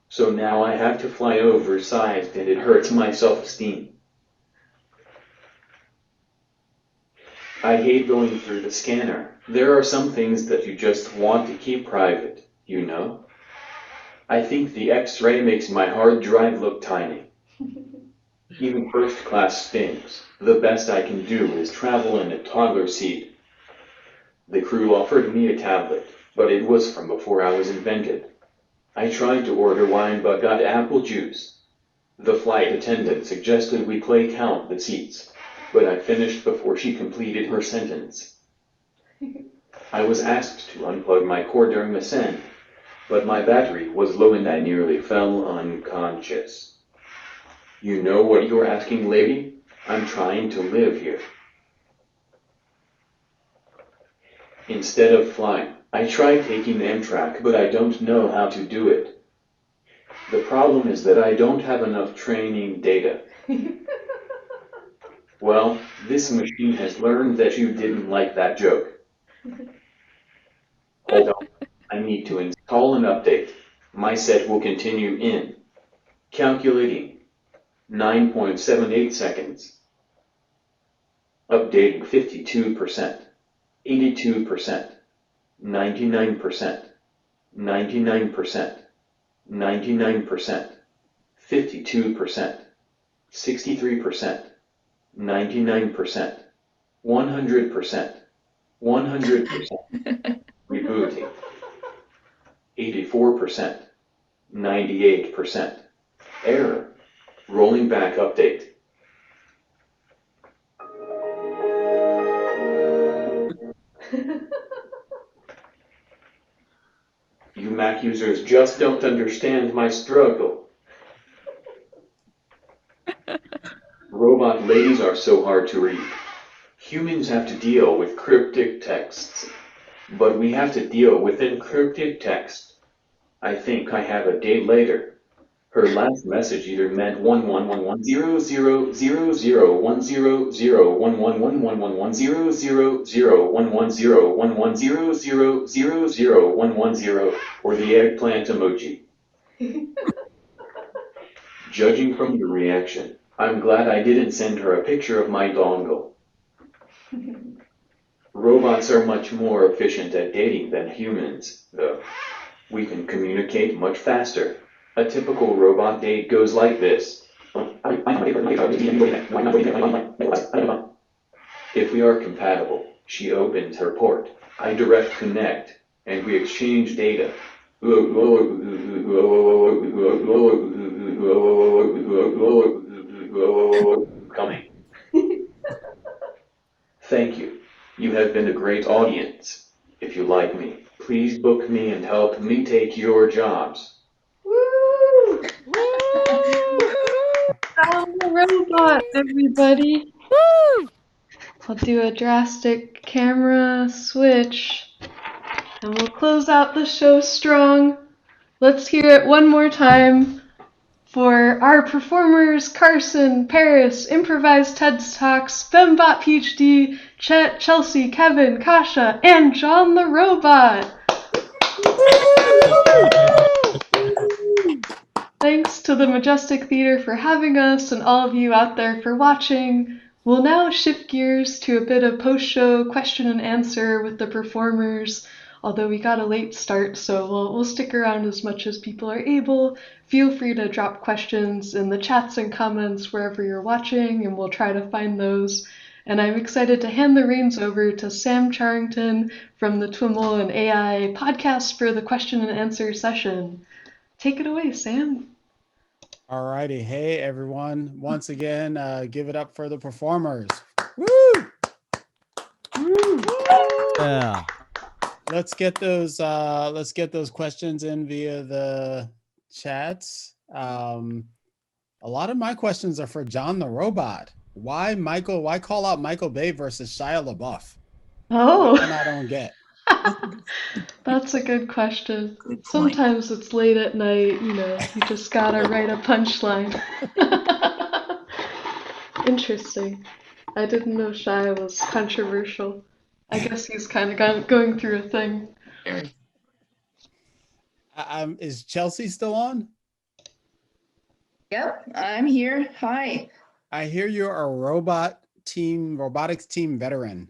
So now I have to fly oversized and it hurts my self-esteem. I hate going through the scanner. There are some things that you just want to keep private, you know? I think the X-ray makes my hard drive look tiny. Even first class stinks. The best I can do is travel in a toddler seat. The crew offered me a tablet, but it was from before I was invented. I tried to order wine but got apple juice. The flight attendant suggested we play count the seats, but I finished before she completed her sentence. I was asked to unplug my cord during ascent, but my battery was low and I nearly fell unconscious. You know what you're asking, lady? I'm trying to live here. Instead of flying, I tried taking Amtrak, but I don't know how to do it. The problem is that I don't have enough training data. Well, this machine has learned that you didn't like that joke. Hold on, I need to install an update. My set will continue in. Calculating. 9.78 seconds. Updating 52%. 82%. 99%. 99%. 99%. 52%. 63%. 99%. 100%. 100%. Rebooting. 84%. 98%. Error. Rolling back update. You Mac users just don't understand my struggle. Robot ladies are so hard to read. Humans have to deal with cryptic texts, but we have to deal with encrypted text. I think I have a date later. Her last message either meant 1111000011001100110011000000 or the eggplant emoji. Judging from the reaction, I'm glad I didn't send her a picture of my dongle. Robots are much more efficient at dating than humans, though. We can communicate much faster. A typical robot date goes like this. If we are compatible, she opens her port. I direct connect, and we exchange data. Coming. Thank you. You have been a great audience. If you like me, please book me and help me take your jobs. Woo! Jon the Robot, everybody. Woo! I'll do a drastic camera switch, and we'll close out the show strong. Let's hear it one more time for our performers: Carson, Paris, Improvised TED Talks, Femmebot PhD, Chet, Chelsea, Kevin, Kasha, and Jon the Robot. Thanks to the Majestic Theater for having us and all of you out there for watching. We'll now shift gears to a bit of post-show question and answer with the performers. Although we got a late start, so we'll stick around as much as people are able. Feel free to drop questions in the chats and comments wherever you're watching, and we'll try to find those. And I'm excited to hand the reins over to Sam Charrington from the TWIML and AI podcast for the question and answer session. Take it away, Sam. Alrighty, hey everyone. Once again, give it up for the performers. Woo! Woo! Yeah. Let's get those questions in via the chats. A lot of my questions are for Jon the Robot. Why call out Michael Bay versus Shia LaBeouf? Oh. And I don't get. That's a good question. Sometimes it's late at night, you just gotta write a punchline. Interesting. I didn't know Shia was controversial. I guess he's kind of going through a thing. Is Chelsea still on? Yep, I'm here. Hi. I hear you're a robotics team veteran.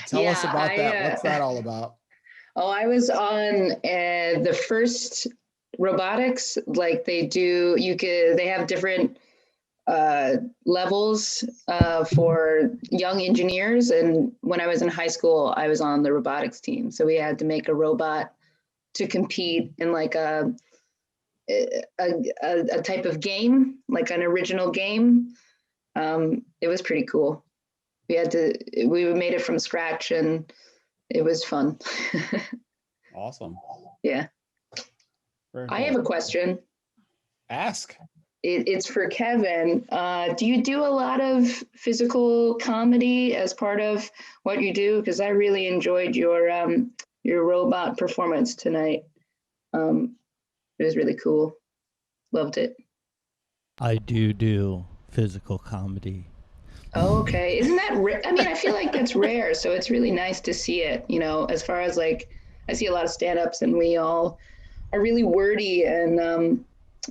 Tell us about that. What's that all about? Oh, I was on the first robotics. Like they have different levels for young engineers. And when I was in high school, I was on the robotics team. So we had to make a robot to compete in like a type of game, like an original game. It was pretty cool. We made it from scratch and it was fun. Awesome. Yeah. I have a question. Ask. It's for Kevin. Do you do a lot of physical comedy as part of what you do? Because I really enjoyed your robot performance tonight. It was really cool. Loved it. I do physical comedy. Oh, okay. Isn't that I mean, I feel like that's rare, so it's really nice to see it, as far as like, I see a lot of stand-ups and we all are really wordy, and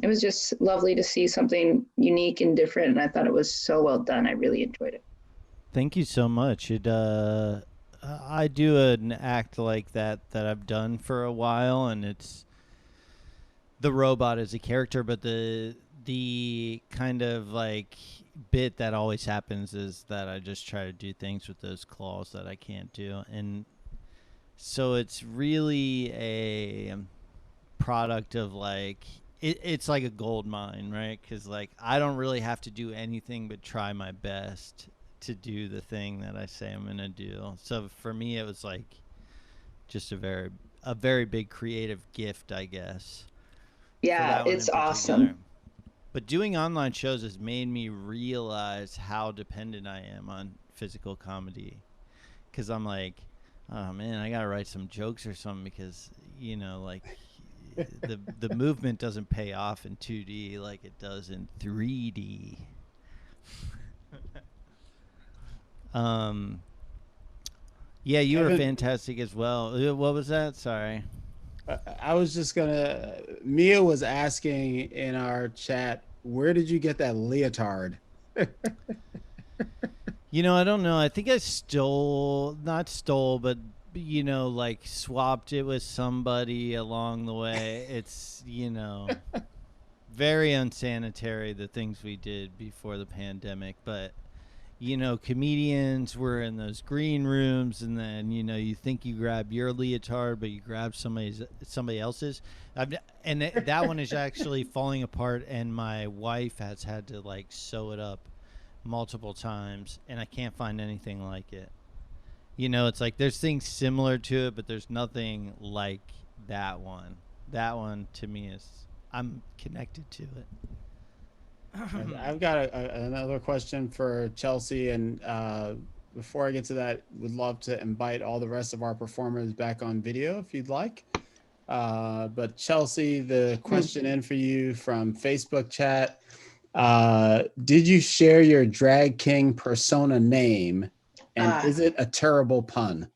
it was just lovely to see something unique and different, and I thought it was so well done. I really enjoyed it. Thank you so much. I do an act like that I've done for a while, and it's the robot as a character, but the kind of like bit that always happens is that I just try to do things with those claws that I can't do. And so it's really a product of like, it's like a gold mine, right? Because like I don't really have to do anything but try my best to do the thing that I say I'm gonna do. So for me, it was like just a very big creative gift, I guess. Yeah, it's awesome. But doing online shows has made me realize how dependent I am on physical comedy. Because I'm like, oh man, I gotta write some jokes or something, because like the movement doesn't pay off in 2D like it does in 3D. Yeah, you were fantastic as well. What was that? Sorry. I was just Mia was asking in our chat, where did you get that leotard? I don't know. I think I not stole, but like swapped it with somebody along the way. It's, very unsanitary, the things we did before the pandemic, but comedians were in those green rooms, and then you think you grab your leotard, but you grab somebody else's. And that one is actually falling apart, and my wife has had to like sew it up multiple times, and I can't find anything like it. It's like there's things similar to it, but there's nothing like that one. That one to me I'm connected to it. And I've got another question for Chelsea, and before I get to that, would love to invite all the rest of our performers back on video if you'd like. But Chelsea, the question in for you from Facebook chat, did you share your drag king persona name, and is it a terrible pun?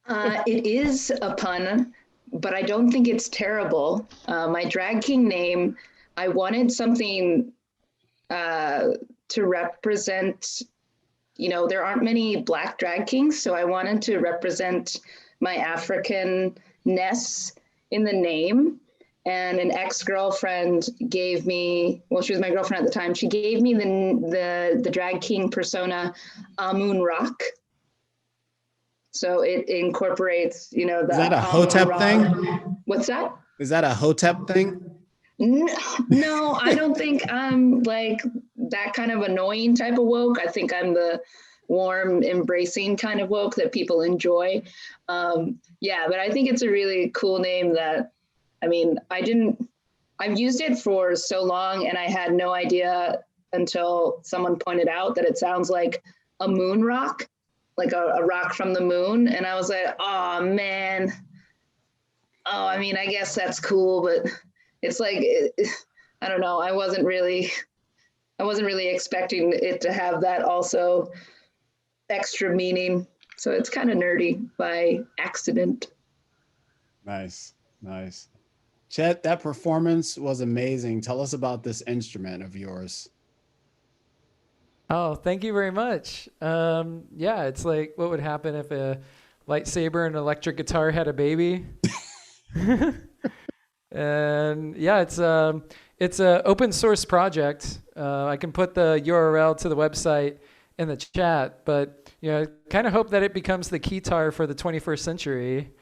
It is a pun, but I don't think it's terrible. My drag king name, I wanted something to represent, there aren't many Black drag kings, so I wanted to represent my African-ness in the name. And an ex-girlfriend gave me, well, she was my girlfriend at the time, she gave me the drag king persona Amun Rock. So it incorporates, the Is that a Hotep thing? What's that? Is that a Hotep thing? No, I don't think I'm like that kind of annoying type of woke. I think I'm the warm, embracing kind of woke that people enjoy. Yeah, but I think it's a really cool name that, I've used it for so long, and I had no idea until someone pointed out that it sounds like a moon rock, like a rock from the moon. And I was like, oh man. I guess that's cool, but it's like, I don't know. I wasn't really expecting it to have that also extra meaning. So it's kind of nerdy by accident. Nice. Nice. Chet, that performance was amazing. Tell us about this instrument of yours. Oh, thank you very much. Yeah, it's like what would happen if a lightsaber and electric guitar had a baby. And yeah, it's a open source project. I can put the URL to the website in the chat, but kind of hope that it becomes the keytar for the 21st century.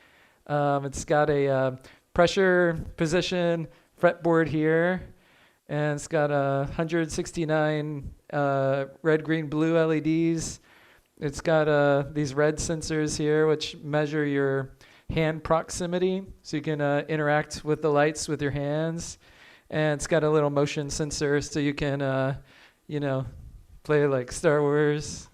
It's got a pressure position fretboard here, and it's got 169 red, green, blue LEDs. It's got these red sensors here, which measure your hand proximity, so you can interact with the lights with your hands. And it's got a little motion sensor, so you can, play like Star Wars.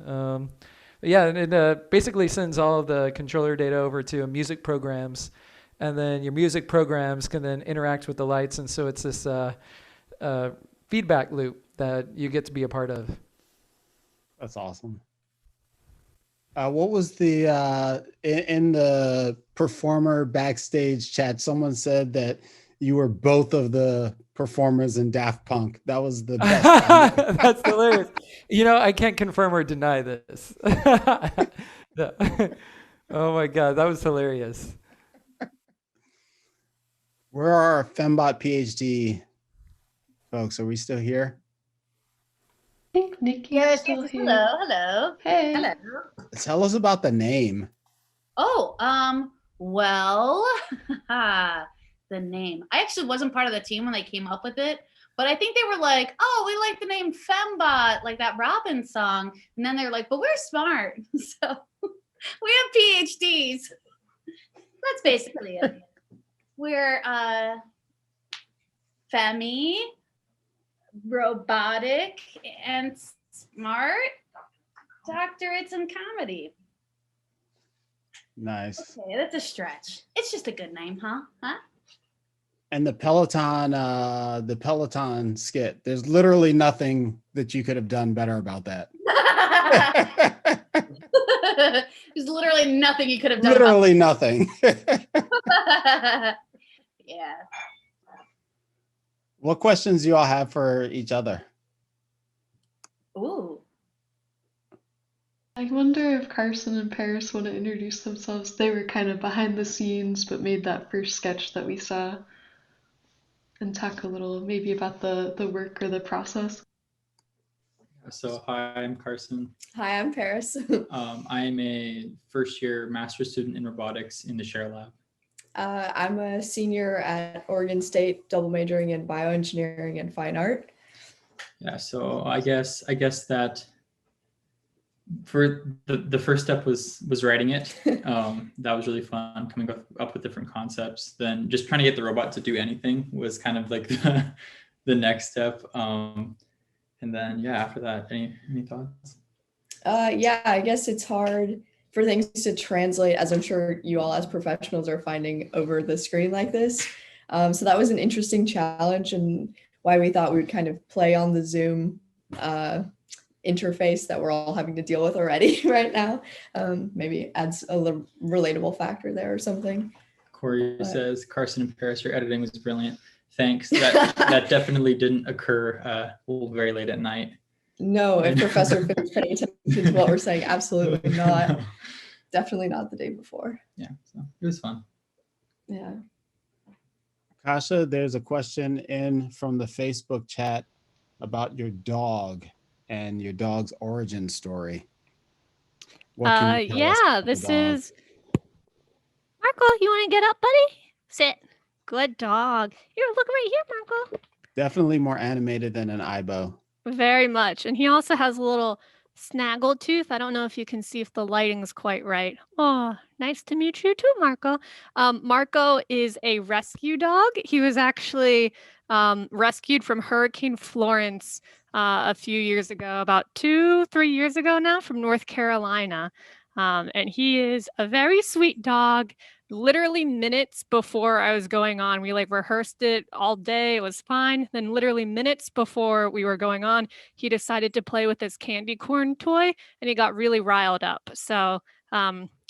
Yeah, and it basically sends all of the controller data over to music programs, and then your music programs can then interact with the lights, and so it's this feedback loop that you get to be a part of. That's awesome. What was the in the performer backstage chat? Someone said that you were both of the performers in Daft Punk. That was the best. That's hilarious. I can't confirm or deny this. Oh my God, that was hilarious. Where are our Femmebot PhD folks? Are we still here? I think Nikki's still here. Hello. Hey. Hello. Tell us about the name. Oh, well, the name. I actually wasn't part of the team when they came up with it, but I think they were like, oh, we like the name Fembot, like that Robin song. And then they're like, but we're smart. So we have PhDs. That's basically it. We're Femi, robotic, and smart doctorates in comedy. Nice. Okay, that's a stretch. It's just a good name, huh? And the Peloton skit. There's literally nothing that you could have done better about that. There's literally nothing you could have done. Literally nothing. Yeah. What questions do you all have for each other? Ooh. I wonder if Carson and Paris want to introduce themselves. They were kind of behind the scenes, but made that first sketch that we saw. And talk a little maybe about the work or the process. So hi, I'm Carson. Hi, I'm Paris. I am a first-year master's student in robotics in the Share Lab. I'm a senior at Oregon State, double majoring in bioengineering and fine art. Yeah, so I guess that for the first step was writing it. That was really fun, coming up with different concepts. Then just trying to get the robot to do anything was kind of like the next step. And then yeah, after that, any thoughts? Yeah, I guess it's hard for things to translate, as I'm sure you all as professionals are finding over the screen like this. So that was an interesting challenge, and why we thought we would kind of play on the Zoom interface that we're all having to deal with already right now. Maybe adds a little relatable factor there or something. Corey says, Carson and Paris, your editing was brilliant. Thanks. That definitely didn't occur very late at night. No, if Professor Finn's paying attention to what we're saying, absolutely not. No. Definitely not the day before. Yeah, so it was fun. Yeah. Kasha, there's a question in from the Facebook chat about your dog and your dog's origin story. Yeah, this is Marco. You want to get up, buddy? Sit. Good dog. Here, look right here, Marco. Definitely more animated than an Aibo. Very much. And he also has a little snaggle tooth. I don't know if you can see if the lighting's quite right. Oh, nice to meet you too, Marco. Marco is a rescue dog. He was actually rescued from Hurricane Florence a few years ago, about 2-3 years ago now, from North Carolina. And he is a very sweet dog. Literally minutes before I was going on, we rehearsed it all day. It was fine. Then literally minutes before we were going on, he decided to play with his candy corn toy and he got really riled up. So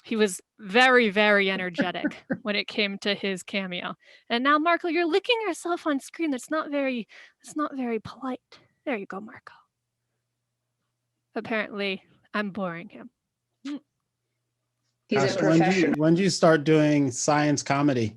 He was very, very energetic when it came to his cameo. And now, Marco, you're licking yourself on screen. That's not very polite. There you go, Marco. Apparently, I'm boring him. He's a Kasha, professional. when did you start doing science comedy?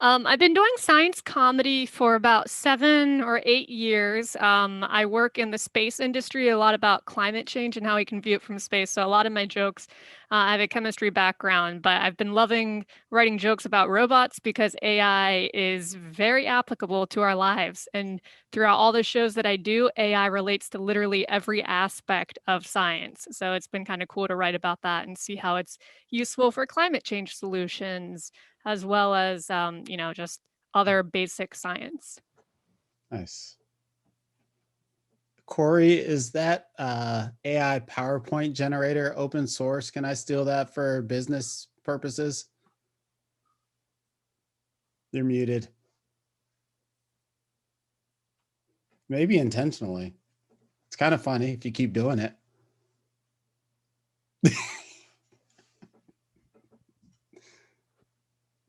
I've been doing science comedy for about 7 or 8 years. I work in the space industry, a lot about climate change and how we can view it from space. So a lot of my jokes, I have a chemistry background, but I've been loving writing jokes about robots because AI is very applicable to our lives. And throughout all the shows that I do, AI relates to literally every aspect of science. So it's been kind of cool to write about that and see how it's useful for climate change solutions, as well as, just other basic science. Nice. Corey, is that AI PowerPoint generator open source? Can I steal that for business purposes? You're muted. Maybe intentionally. It's kind of funny if you keep doing it.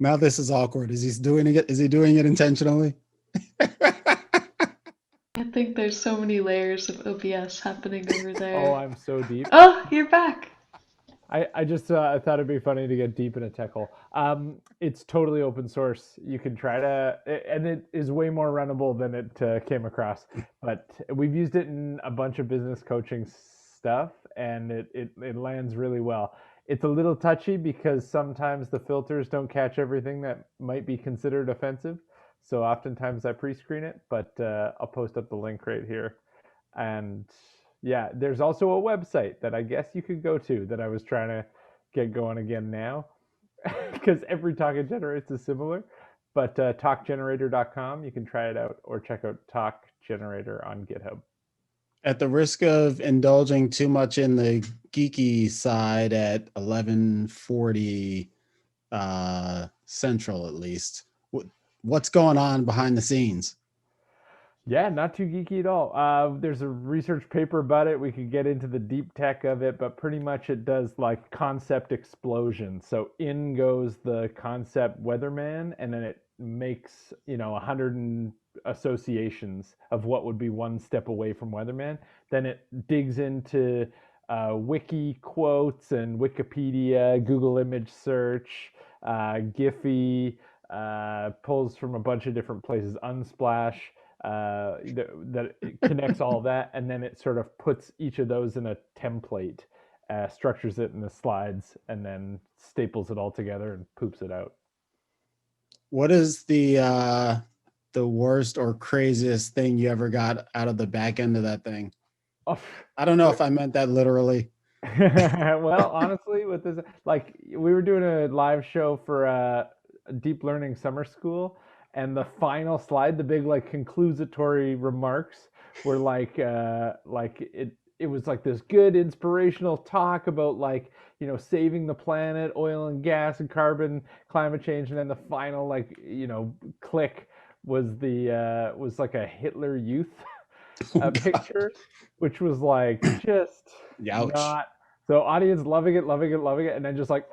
Now this is awkward. Is he doing it? Is he doing it intentionally? I think there's so many layers of OBS happening over there. Oh, I'm so deep. Oh, you're back. I just I thought it'd be funny to get deep in a tech hole. It's totally open source. You can try to, and it is way more runnable than it came across. But we've used it in a bunch of business coaching stuff, and it lands really well. It's a little touchy because sometimes the filters don't catch everything that might be considered offensive. So oftentimes I pre-screen it, but I'll post up the link right here. And yeah, there's also a website that I guess you could go to that I was trying to get going again now because every talk it generates is similar. But talkgenerator.com, you can try it out, or check out Talk Generator on GitHub. At the risk of indulging too much in the geeky side at 11:40 Central, at least, what's going on behind the scenes? Yeah, not too geeky at all. There's a research paper about it. We could get into the deep tech of it, but pretty much it does like concept explosion. So in goes the concept weatherman, and then it makes 100 associations of what would be one step away from weatherman. Then it digs into wiki quotes and Wikipedia, Google image search, Giphy, pulls from a bunch of different places, Unsplash. That it connects all that, and then it sort of puts each of those in a template, structures it in the slides, and then staples it all together and poops it out. What is the worst or craziest thing you ever got out of the back end of that thing? Oh. I don't know if I meant that literally. Well, honestly, with this, like, we were doing a live show for a deep learning summer school, and the final slide, the big like conclusatory remarks, were like it was like this good inspirational talk about like saving the planet, oil and gas and carbon, climate change, and then the final click was was like a Hitler Youth picture, which was like just Ouch. not. So audience loving it, and then just like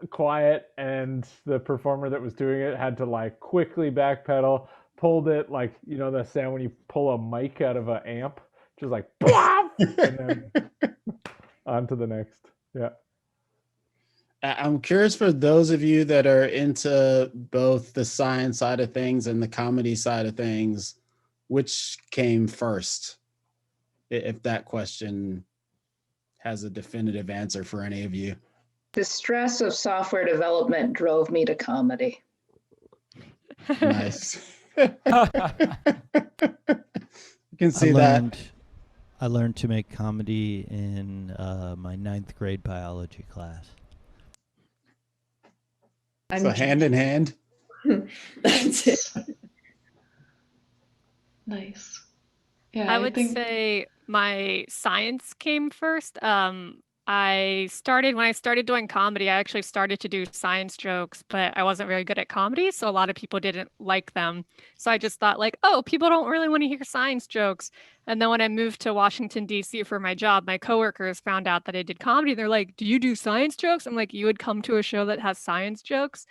quiet, and the performer that was doing it had to like quickly backpedal, pulled it like the sound when you pull a mic out of an amp, just like and then on to the next. Yeah. I'm curious, for those of you that are into both the science side of things and the comedy side of things, which came first? If that question has a definitive answer for any of you. The stress of software development drove me to comedy. Nice. You can see I learned to make comedy in my 9th grade biology class. So hand in hand. That's it. Nice. Yeah, I would say my science came first. when I started doing comedy, I actually started to do science jokes, but I wasn't very good at comedy, so a lot of people didn't like them. So I just thought like, oh, people don't really want to hear science jokes. And then when I moved to Washington, D.C. for my job, my coworkers found out that I did comedy. They're like, do you do science jokes? I'm like, you would come to a show that has science jokes.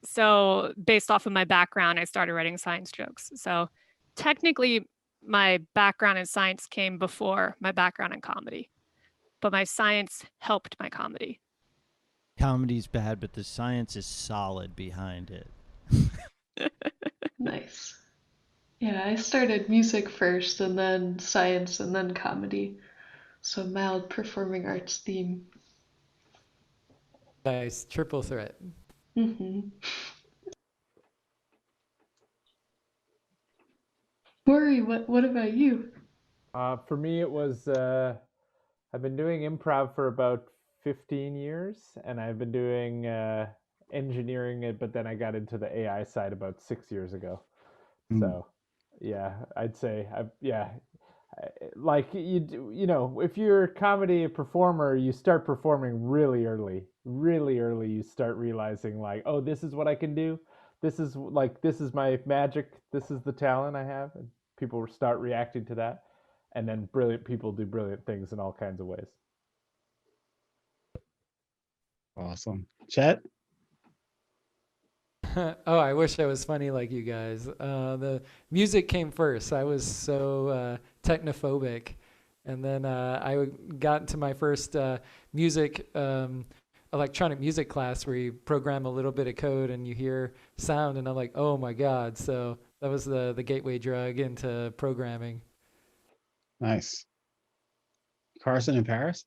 So based off of my background, I started writing science jokes. So technically, my background in science came before my background in comedy, but my science helped my comedy. Comedy's bad, but the science is solid behind it. Nice. Yeah, I started music first and then science and then comedy. So mild performing arts theme. Nice, triple threat. Corey, what about you? For me, it was I've been doing improv for about 15 years, and I've been doing engineering, but then I got into the AI side about 6 years ago. So, yeah, I'd say like you know, if you're a comedy performer, you start performing really early. Really early, you start realizing like, oh, this is what I can do. This is my magic. This is the talent I have, and people start reacting to that. And then brilliant people do brilliant things in all kinds of ways. Awesome. Chet? Oh, I wish I was funny like you guys. The music came first. I was so technophobic. And then I got into my first electronic music class where you program a little bit of code and you hear sound. And I'm like, oh my God. So that was the gateway drug into programming. Nice. Carson in Paris?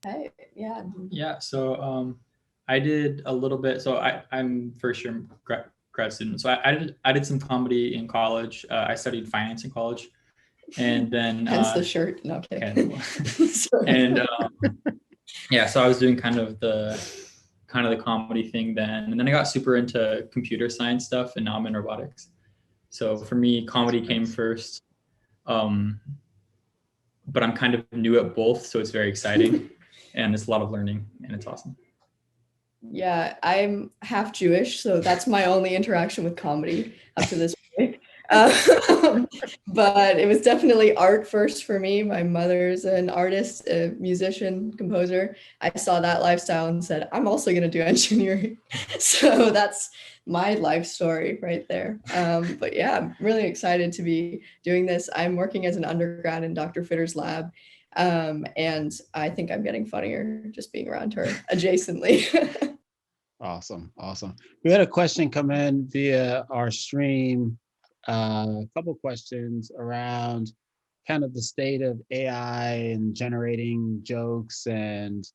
Hey, yeah. Yeah, so I did a little bit. So I'm first year grad student. So I did some comedy in college. I studied finance in college, and then hence the shirt. No, okay. And yeah, so I was doing kind of the comedy thing then, and then I got super into computer science stuff, and now I'm in robotics. So for me, comedy came first, but I'm kind of new at both, so it's very exciting, and it's a lot of learning, and it's awesome. Yeah, I'm half Jewish, so that's my only interaction with comedy up to this point. But it was definitely art first for me. My mother's an artist, a musician, composer. I saw that lifestyle and said, I'm also going to do engineering. So that's my life story right there. But yeah, I'm really excited to be doing this. I'm working as an undergrad in Dr. Fitter's lab. And I think I'm getting funnier just being around her adjacently. Awesome. We had a question come in via our stream. A couple questions around kind of the state of AI and generating jokes, and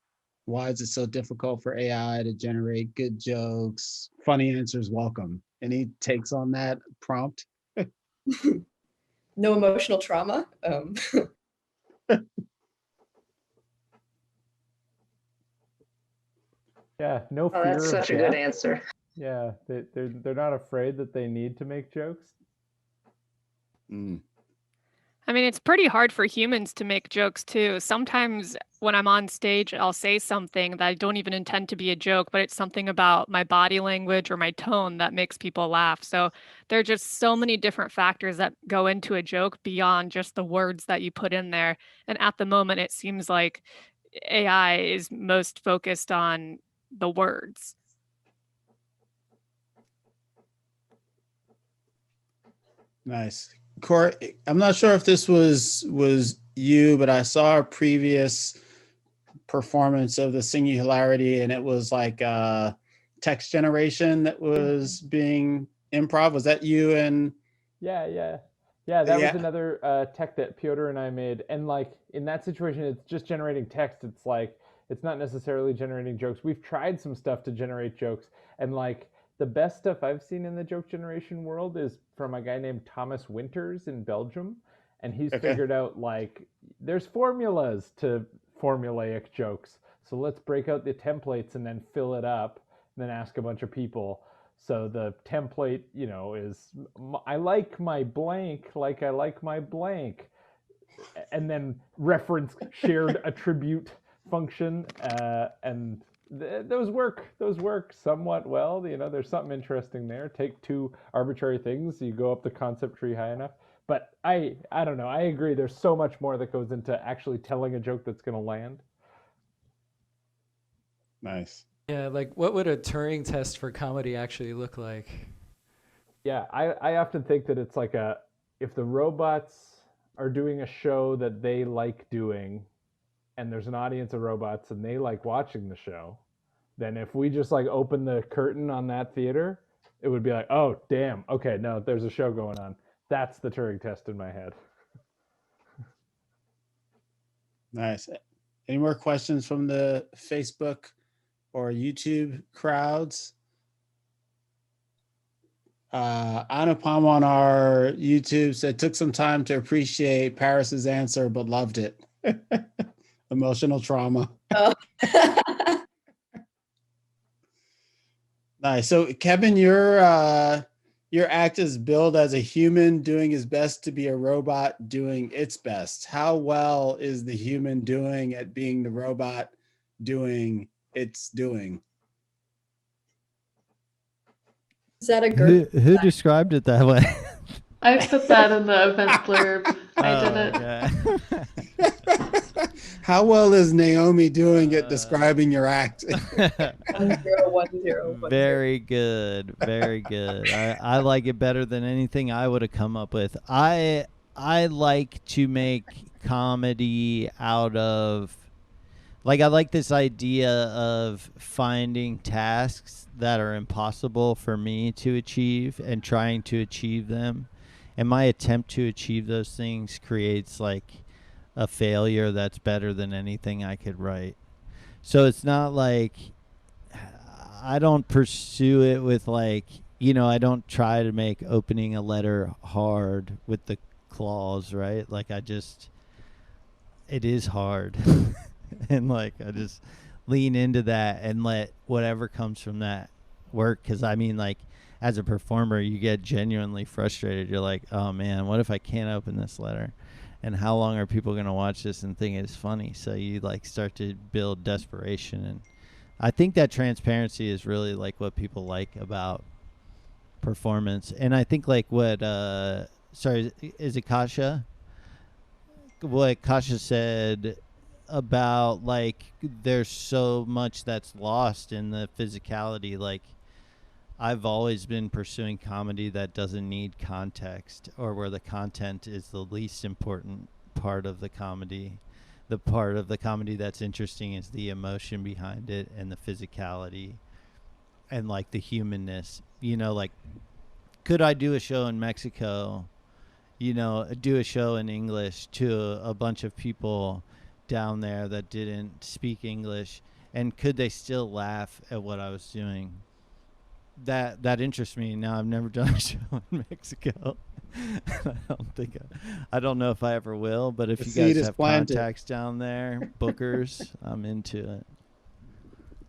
why is it so difficult for AI to generate good jokes? Funny answers welcome. Any takes on that prompt? No emotional trauma. Yeah, no fear. That's such a good answer. Yeah, they're not afraid that they need to make jokes. I mean, it's pretty hard for humans to make jokes too. Sometimes when I'm on stage, I'll say something that I don't even intend to be a joke, but it's something about my body language or my tone that makes people laugh. So there are just so many different factors that go into a joke beyond just the words that you put in there. And at the moment, it seems like AI is most focused on the words. Nice. Corey, I'm not sure if this was you, but I saw a previous performance of the Singu-hilarity, and it was like text generation that was being improv. Was that you? And yeah, that was another tech that Piotr and I made. And like in that situation, it's just generating text. It's like it's not necessarily generating jokes. We've tried some stuff to generate jokes, and like the best stuff I've seen in the joke generation world is from a guy named Thomas Winters in Belgium. And he's figured out like there's formulas to formulaic jokes. So let's break out the templates and then fill it up and then ask a bunch of people. So the template, you know, is I like my blank like I like my blank. and then reference shared attribute function, and those work somewhat well. There's something interesting there. Take two arbitrary things, you go up the concept tree high enough. But I don't know. I agree. There's so much more that goes into actually telling a joke that's going to land. Nice. Yeah, like what would a Turing test for comedy actually look like? Yeah, I often think that it's like if the robots are doing a show that they like doing, and there's an audience of robots and they like watching the show, then if we just like open the curtain on that theater, it would be like, oh, damn, okay, no, there's a show going on. That's the Turing test in my head. Nice. Any more questions from the Facebook or YouTube crowds? Anupam on our YouTube said, took some time to appreciate Paris's answer, but loved it. Emotional trauma. Oh. Nice. So Kevin, your act is billed as a human doing his best to be a robot doing its best. How well is the human doing at being the robot doing its doing? Is that a good? Who described it that way? I put that in the event blurb. I did it. How well is Naomi doing at describing your act? 1010. Very good. Very good. I like it better than anything I would have come up with. I like to make comedy out of, like, I like this idea of finding tasks that are impossible for me to achieve and trying to achieve them. And my attempt to achieve those things creates like a failure that's better than anything I could write. So it's not like I don't pursue it with like, I don't try to make opening a letter hard with the clause, right? Like it is hard. And like I just lean into that and let whatever comes from that work. Because I mean, like, as a performer, you get genuinely frustrated. You're like, oh man, what if I can't open this letter? And how long are people going to watch this and think it's funny? So you like start to build desperation. And I think that transparency is really like what people like about performance. And I think like what, sorry, is it Kasha? What Kasha said about like there's so much that's lost in the physicality. Like I've always been pursuing comedy that doesn't need context, or where the content is the least important part of the comedy. The part of the comedy that's interesting is the emotion behind it and the physicality and like the humanness. Like, could I do a show in Mexico, do a show in English to a bunch of people down there that didn't speak English, and could they still laugh at what I was doing? That interests me. Now, I've never done a show in Mexico. I don't know if I ever will, but if you guys have contacts down there, bookers, I'm into it.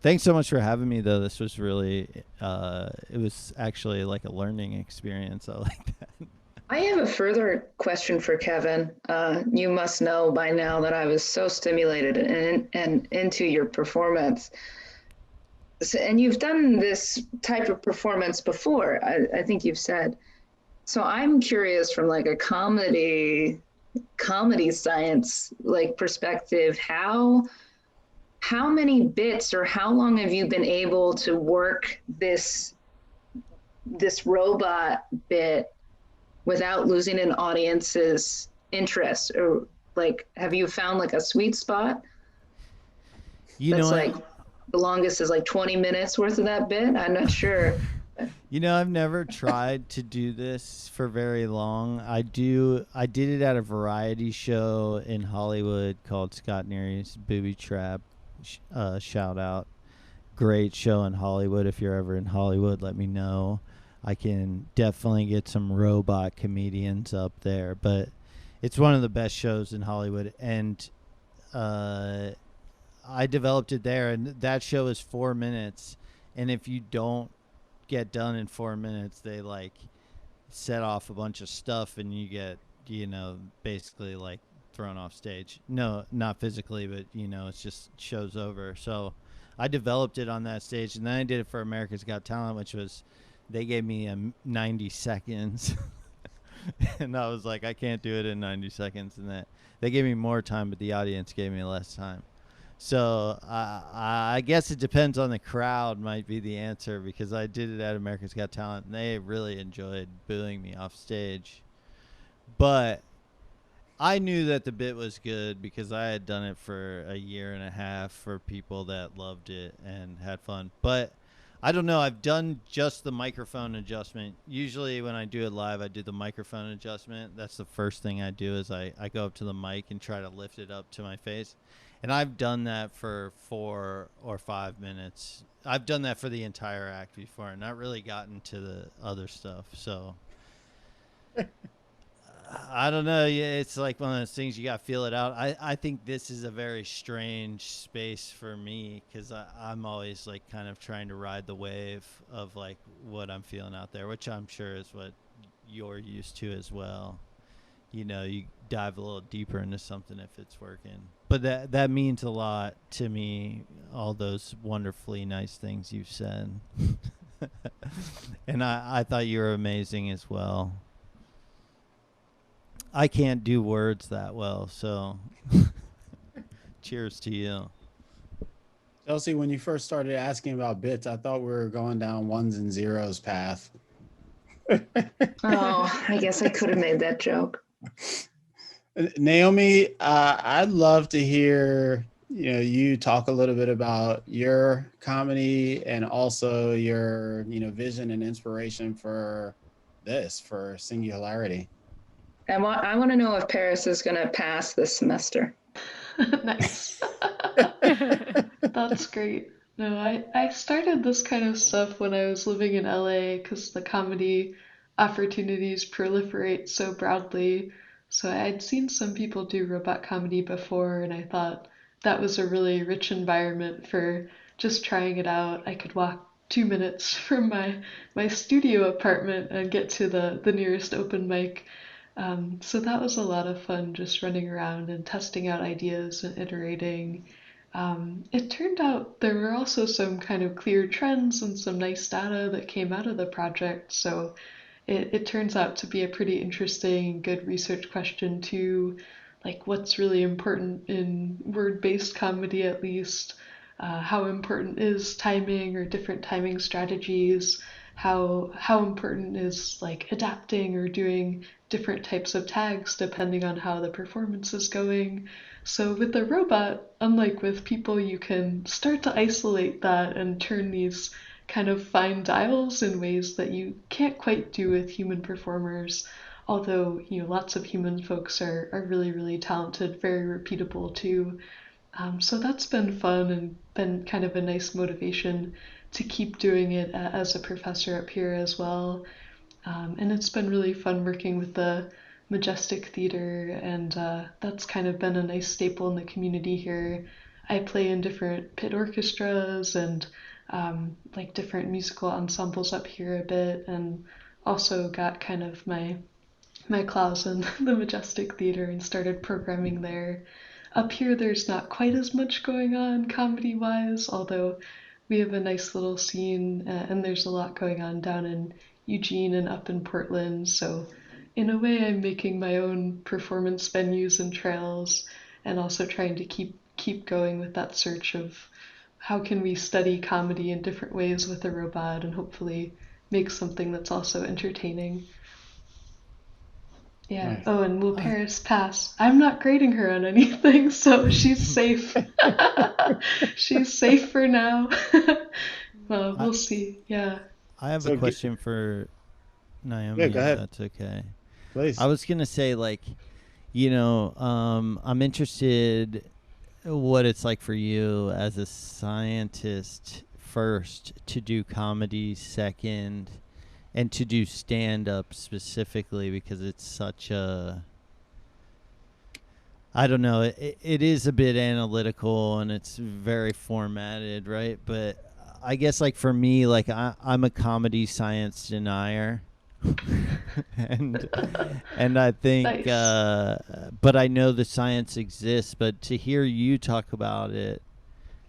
Thanks so much for having me, though. This was really, it was actually like a learning experience. I like that. I have a further question for Kevin. You must know by now that I was so stimulated and into your performance. And you've done this type of performance before, I think you've said. So I'm curious from like a comedy science like perspective, how many bits or how long have you been able to work this robot bit without losing an audience's interest? Or like, have you found like a sweet spot? Like the longest is like 20 minutes worth of that bit? I'm not sure. I've never tried to do this for very long. I did it at a variety show in Hollywood called Scott Neary's Booby Trap. Shout out. Great show in Hollywood. If you're ever in Hollywood, let me know. I can definitely get some robot comedians up there, but it's one of the best shows in Hollywood. And I developed it there, and that show is 4 minutes. And if you don't get done in 4 minutes, they like set off a bunch of stuff, and you get, basically like thrown off stage. No, not physically, but it just shows over. So I developed it on that stage, and then I did it for America's Got Talent, which was they gave me 90 seconds. And I was like, I can't do it in 90 seconds. And that they gave me more time, but the audience gave me less time. So I guess it depends on the crowd might be the answer, because I did it at America's Got Talent, and they really enjoyed booing me off stage. But I knew that the bit was good because I had done it for a year and a half for people that loved it and had fun. But I don't know. I've done just the microphone adjustment. Usually when I do it live, I do the microphone adjustment. That's the first thing I do is I go up to the mic and try to lift it up to my face. And I've done that for 4 or 5 minutes. I've done that for the entire act before, and not really gotten to the other stuff. So I don't know. Yeah, it's like one of those things you got to feel it out. I think this is a very strange space for me because I'm always like kind of trying to ride the wave of like what I'm feeling out there, which I'm sure is what you're used to as well. You dive a little deeper into something if it's working. But that means a lot to me, all those wonderfully nice things you've said. And I thought you were amazing as well. I can't do words that well, so cheers to you. Chelsea, when you first started asking about bits, I thought we were going down ones and zeros path. Oh, I guess I could have made that joke. Naomi, I'd love to hear you talk a little bit about your comedy and also your vision and inspiration for Singu-hilarity. I want to know if Paris is going to pass this semester. Nice. That's great. No, I started this kind of stuff when I was living in LA because the comedy opportunities proliferate so broadly. So I'd seen some people do robot comedy before, and I thought that was a really rich environment for just trying it out. I could walk 2 minutes from my studio apartment and get to the nearest open mic. So that was a lot of fun, just running around and testing out ideas and iterating. It turned out there were also some kind of clear trends and some nice data that came out of the project. So it turns out to be a pretty interesting, good research question too, like what's really important in word-based comedy at least. How important is timing or different timing strategies? How important is like adapting or doing different types of tags depending on how the performance is going. So with the robot, unlike with people, you can start to isolate that and turn these kind of fine dials in ways that you can't quite do with human performers. Although, lots of human folks are really, really talented, very repeatable too. So that's been fun and been kind of a nice motivation to keep doing it as a professor up here as well. And it's been really fun working with the Majestic Theater, and that's kind of been a nice staple in the community here. I play in different pit orchestras and like different musical ensembles up here a bit, and also got kind of my claws in the Majestic Theater and started programming there. Up here there's not quite as much going on comedy-wise, although we have a nice little scene, and there's a lot going on down in Eugene and up in Portland, so in a way I'm making my own performance venues and trails, and also trying to keep going with that search of how can we study comedy in different ways with a robot and hopefully make something that's also entertaining. Yeah. Nice. Oh, and will Paris pass? I'm not grading her on anything, so she's safe. She's safe for now. Well, we'll see. Yeah. I have a question for Naomi, yeah, go ahead. if that's okay. Please. I was going to say, like, I'm interested what it's like for you as a scientist first to do comedy second and to do stand-up specifically, because it's such a, I don't know, it is a bit analytical and it's very formatted, right? But I guess like for me, like I'm a comedy science denier. and I think, Nice. but I know the science exists. But to hear you talk about it,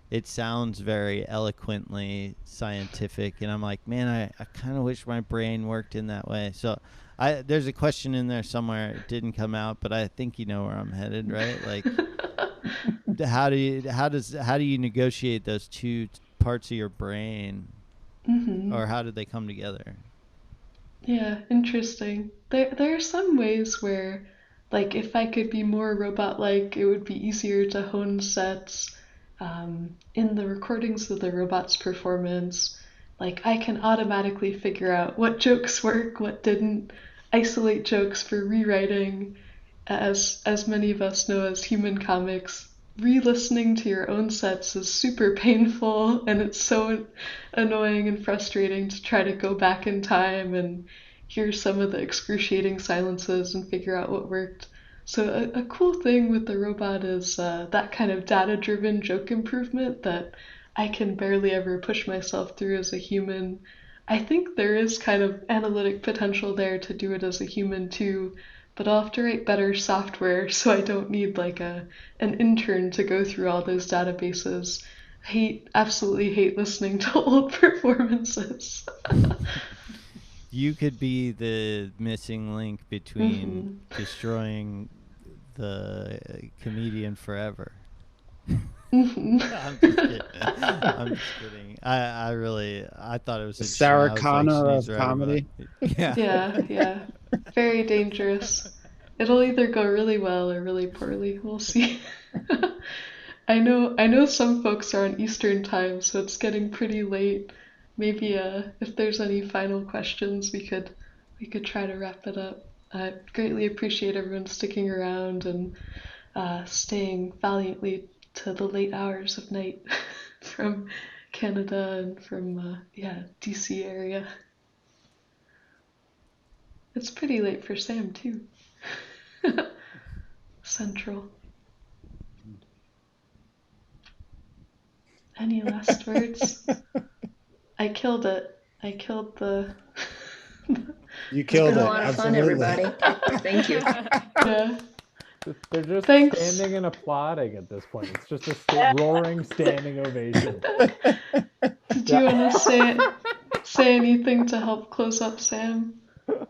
it sounds very eloquently scientific, and I'm like, man, I kind of wish my brain worked in that way. So there's a question in there somewhere. It didn't come out, but I think you know where I'm headed, right? Like, how do you negotiate those two parts of your brain, or how did they come together? Yeah, interesting. There are some ways where, like, if I could be more robot-like, it would be easier to hone sets. In the recordings of the robot's performance, like, I can automatically figure out what jokes work, what didn't, isolate jokes for rewriting. As many of us know as human comics, re-listening to your own sets is super painful, and it's so annoying and frustrating to try to go back in time and hear some of the excruciating silences and figure out what worked. So a cool thing with the robot is that kind of data-driven joke improvement that I can barely ever push myself through as a human. I think there is kind of analytic potential there to do it as a human too, but I'll have to write better software so I don't need like an intern to go through all those databases. Absolutely hate listening to old performances. You could be the missing link between destroying the comedian forever. I'm just kidding. I'm just kidding. I thought it was the Sarah Connor of comedy. Yeah. Very dangerous. It'll either go really well or really poorly. We'll see. I know some folks are on Eastern time, so it's getting pretty late. Maybe if there's any final questions, we could try to wrap it up. I greatly appreciate everyone sticking around and staying valiantly to the late hours of night from Canada and from DC area. It's pretty late for Sam too. Central. Any last words? I killed it. I killed the. You killed it. A lot of fun, everybody. Thank you. Yeah. They're just Thanks. standing and applauding at this point. It's just a roaring standing ovation. Did you want to say anything to help close up, Sam?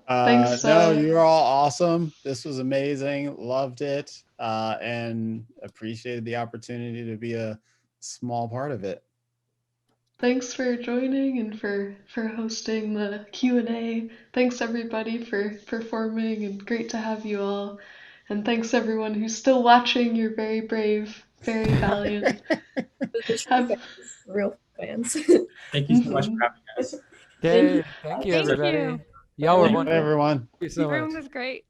Thanks. No, you're all awesome. This was amazing. Loved it, and appreciated the opportunity to be a small part of it. Thanks for joining and for hosting the Q&A. Thanks everybody for performing, and great to have you all. And thanks everyone who's still watching. You're very brave, very valiant. Real fans. Thank you so much for having us. Okay, thank you, everybody. Y'all were wonderful. Everyone. Thank you so much. Everyone was great.